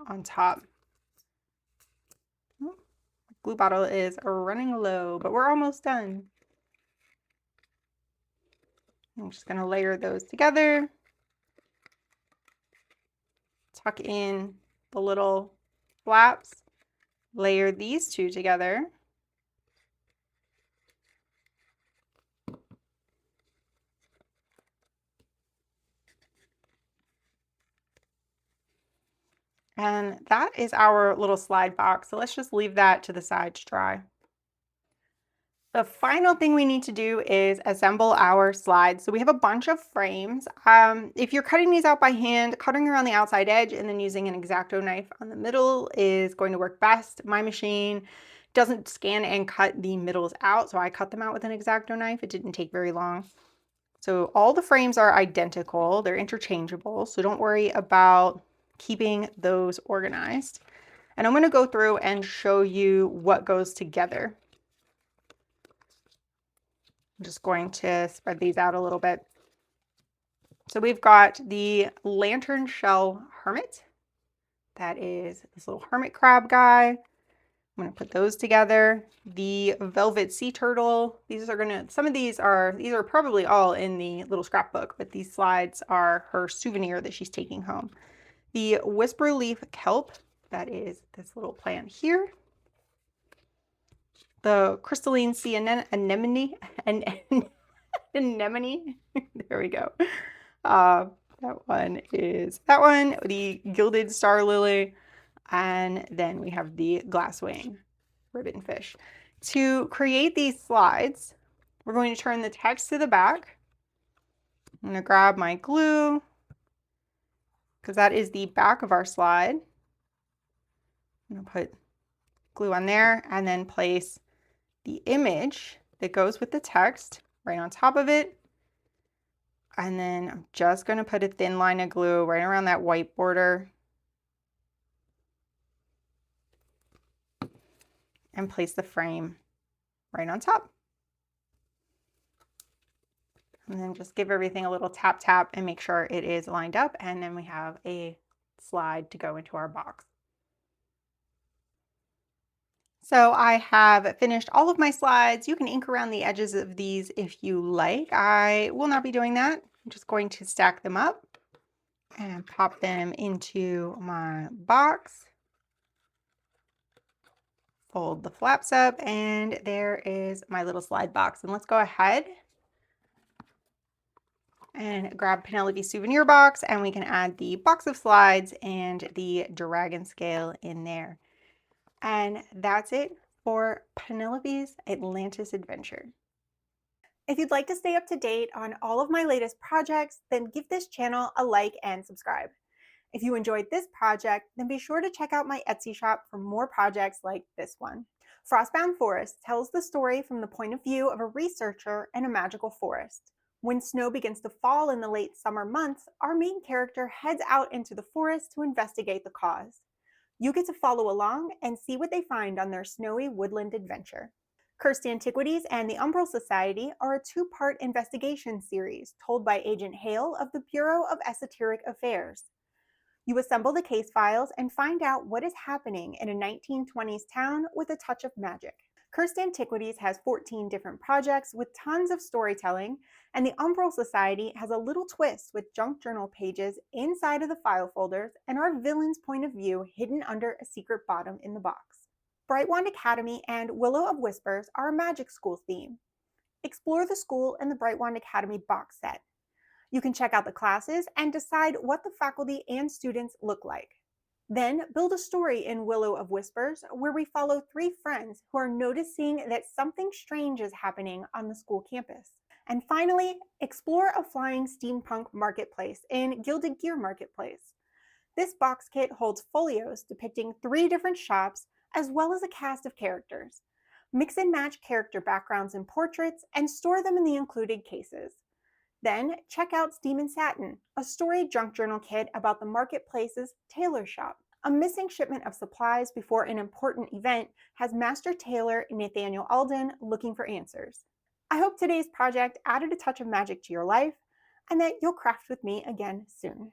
on top. Oh, glue bottle is running low, but we're almost done. I'm just going to layer those together. Tuck in the little flaps. Layer these two together. And that is our little slide box. So let's just leave that to the side to dry. The final thing we need to do is assemble our slides. So we have a bunch of frames. If you're cutting these out by hand, cutting around the outside edge and then using an X-Acto knife on the middle is going to work best. My machine doesn't scan and cut the middles out, so I cut them out with an X-Acto knife. It didn't take very long. So all the frames are identical. They're interchangeable, so don't worry about keeping those organized. And I'm going to go through and show you what goes together. I'm just going to spread these out a little bit. So we've got the lantern shell hermit. That is this little hermit crab guy. I'm going to put those together. The velvet sea turtle. Some of these are probably all in the little scrapbook, but these slides are her souvenir that she's taking home. The whisper leaf kelp. That is this little plant here. The crystalline sea anemone. There we go. That one is that one. The gilded star lily. And then we have the glasswing ribbonfish. To create these slides, we're going to turn the text to the back. I'm going to grab my glue because that is the back of our slide. I'm going to put glue on there and then place the image that goes with the text right on top of it. And then I'm just going to put a thin line of glue right around that white border and place the frame right on top. And then just give everything a little tap tap and make sure it is lined up, and then we have a slide to go into our box. So I have finished all of my slides. You can ink around the edges of these if you like. I will not be doing that. I'm just going to stack them up and pop them into my box. Fold the flaps up, and there is my little slide box. And let's go ahead and grab Penelope's souvenir box, and we can add the box of slides and the dragon scale in there. And that's it for Penelope's Atlantis adventure. If you'd like to stay up to date on all of my latest projects, then give this channel a like and subscribe. If you enjoyed this project, then be sure to check out my Etsy shop for more projects like this one. Frostbound Forest tells the story from the point of view of a researcher in a magical forest. When snow begins to fall in the late summer months, our main character heads out into the forest to investigate the cause. You get to follow along and see what they find on their snowy woodland adventure. Cursed Antiquities and the Umbral Society are a two-part investigation series told by Agent Hale of the Bureau of Esoteric Affairs. You assemble the case files and find out what is happening in a 1920s town with a touch of magic. Cursed Antiquities has 14 different projects with tons of storytelling, and the Umbral Society has a little twist with junk journal pages inside of the file folders and our villain's point of view hidden under a secret bottom in the box. Brightwand Academy and Willow of Whispers are a magic school theme. Explore the school in the Brightwand Academy box set. You can check out the classes and decide what the faculty and students look like. Then build a story in Willow of Whispers where we follow three friends who are noticing that something strange is happening on the school campus. And finally, explore a flying steampunk marketplace in Gilded Gear Marketplace. This box kit holds folios depicting 3 different shops as well as a cast of characters. Mix and match character backgrounds and portraits and store them in the included cases. Then check out Steam and Satin, a story junk journal kit about the marketplace's tailor shop. A missing shipment of supplies before an important event has Master Tailor Nathaniel Alden looking for answers. I hope today's project added a touch of magic to your life and that you'll craft with me again soon.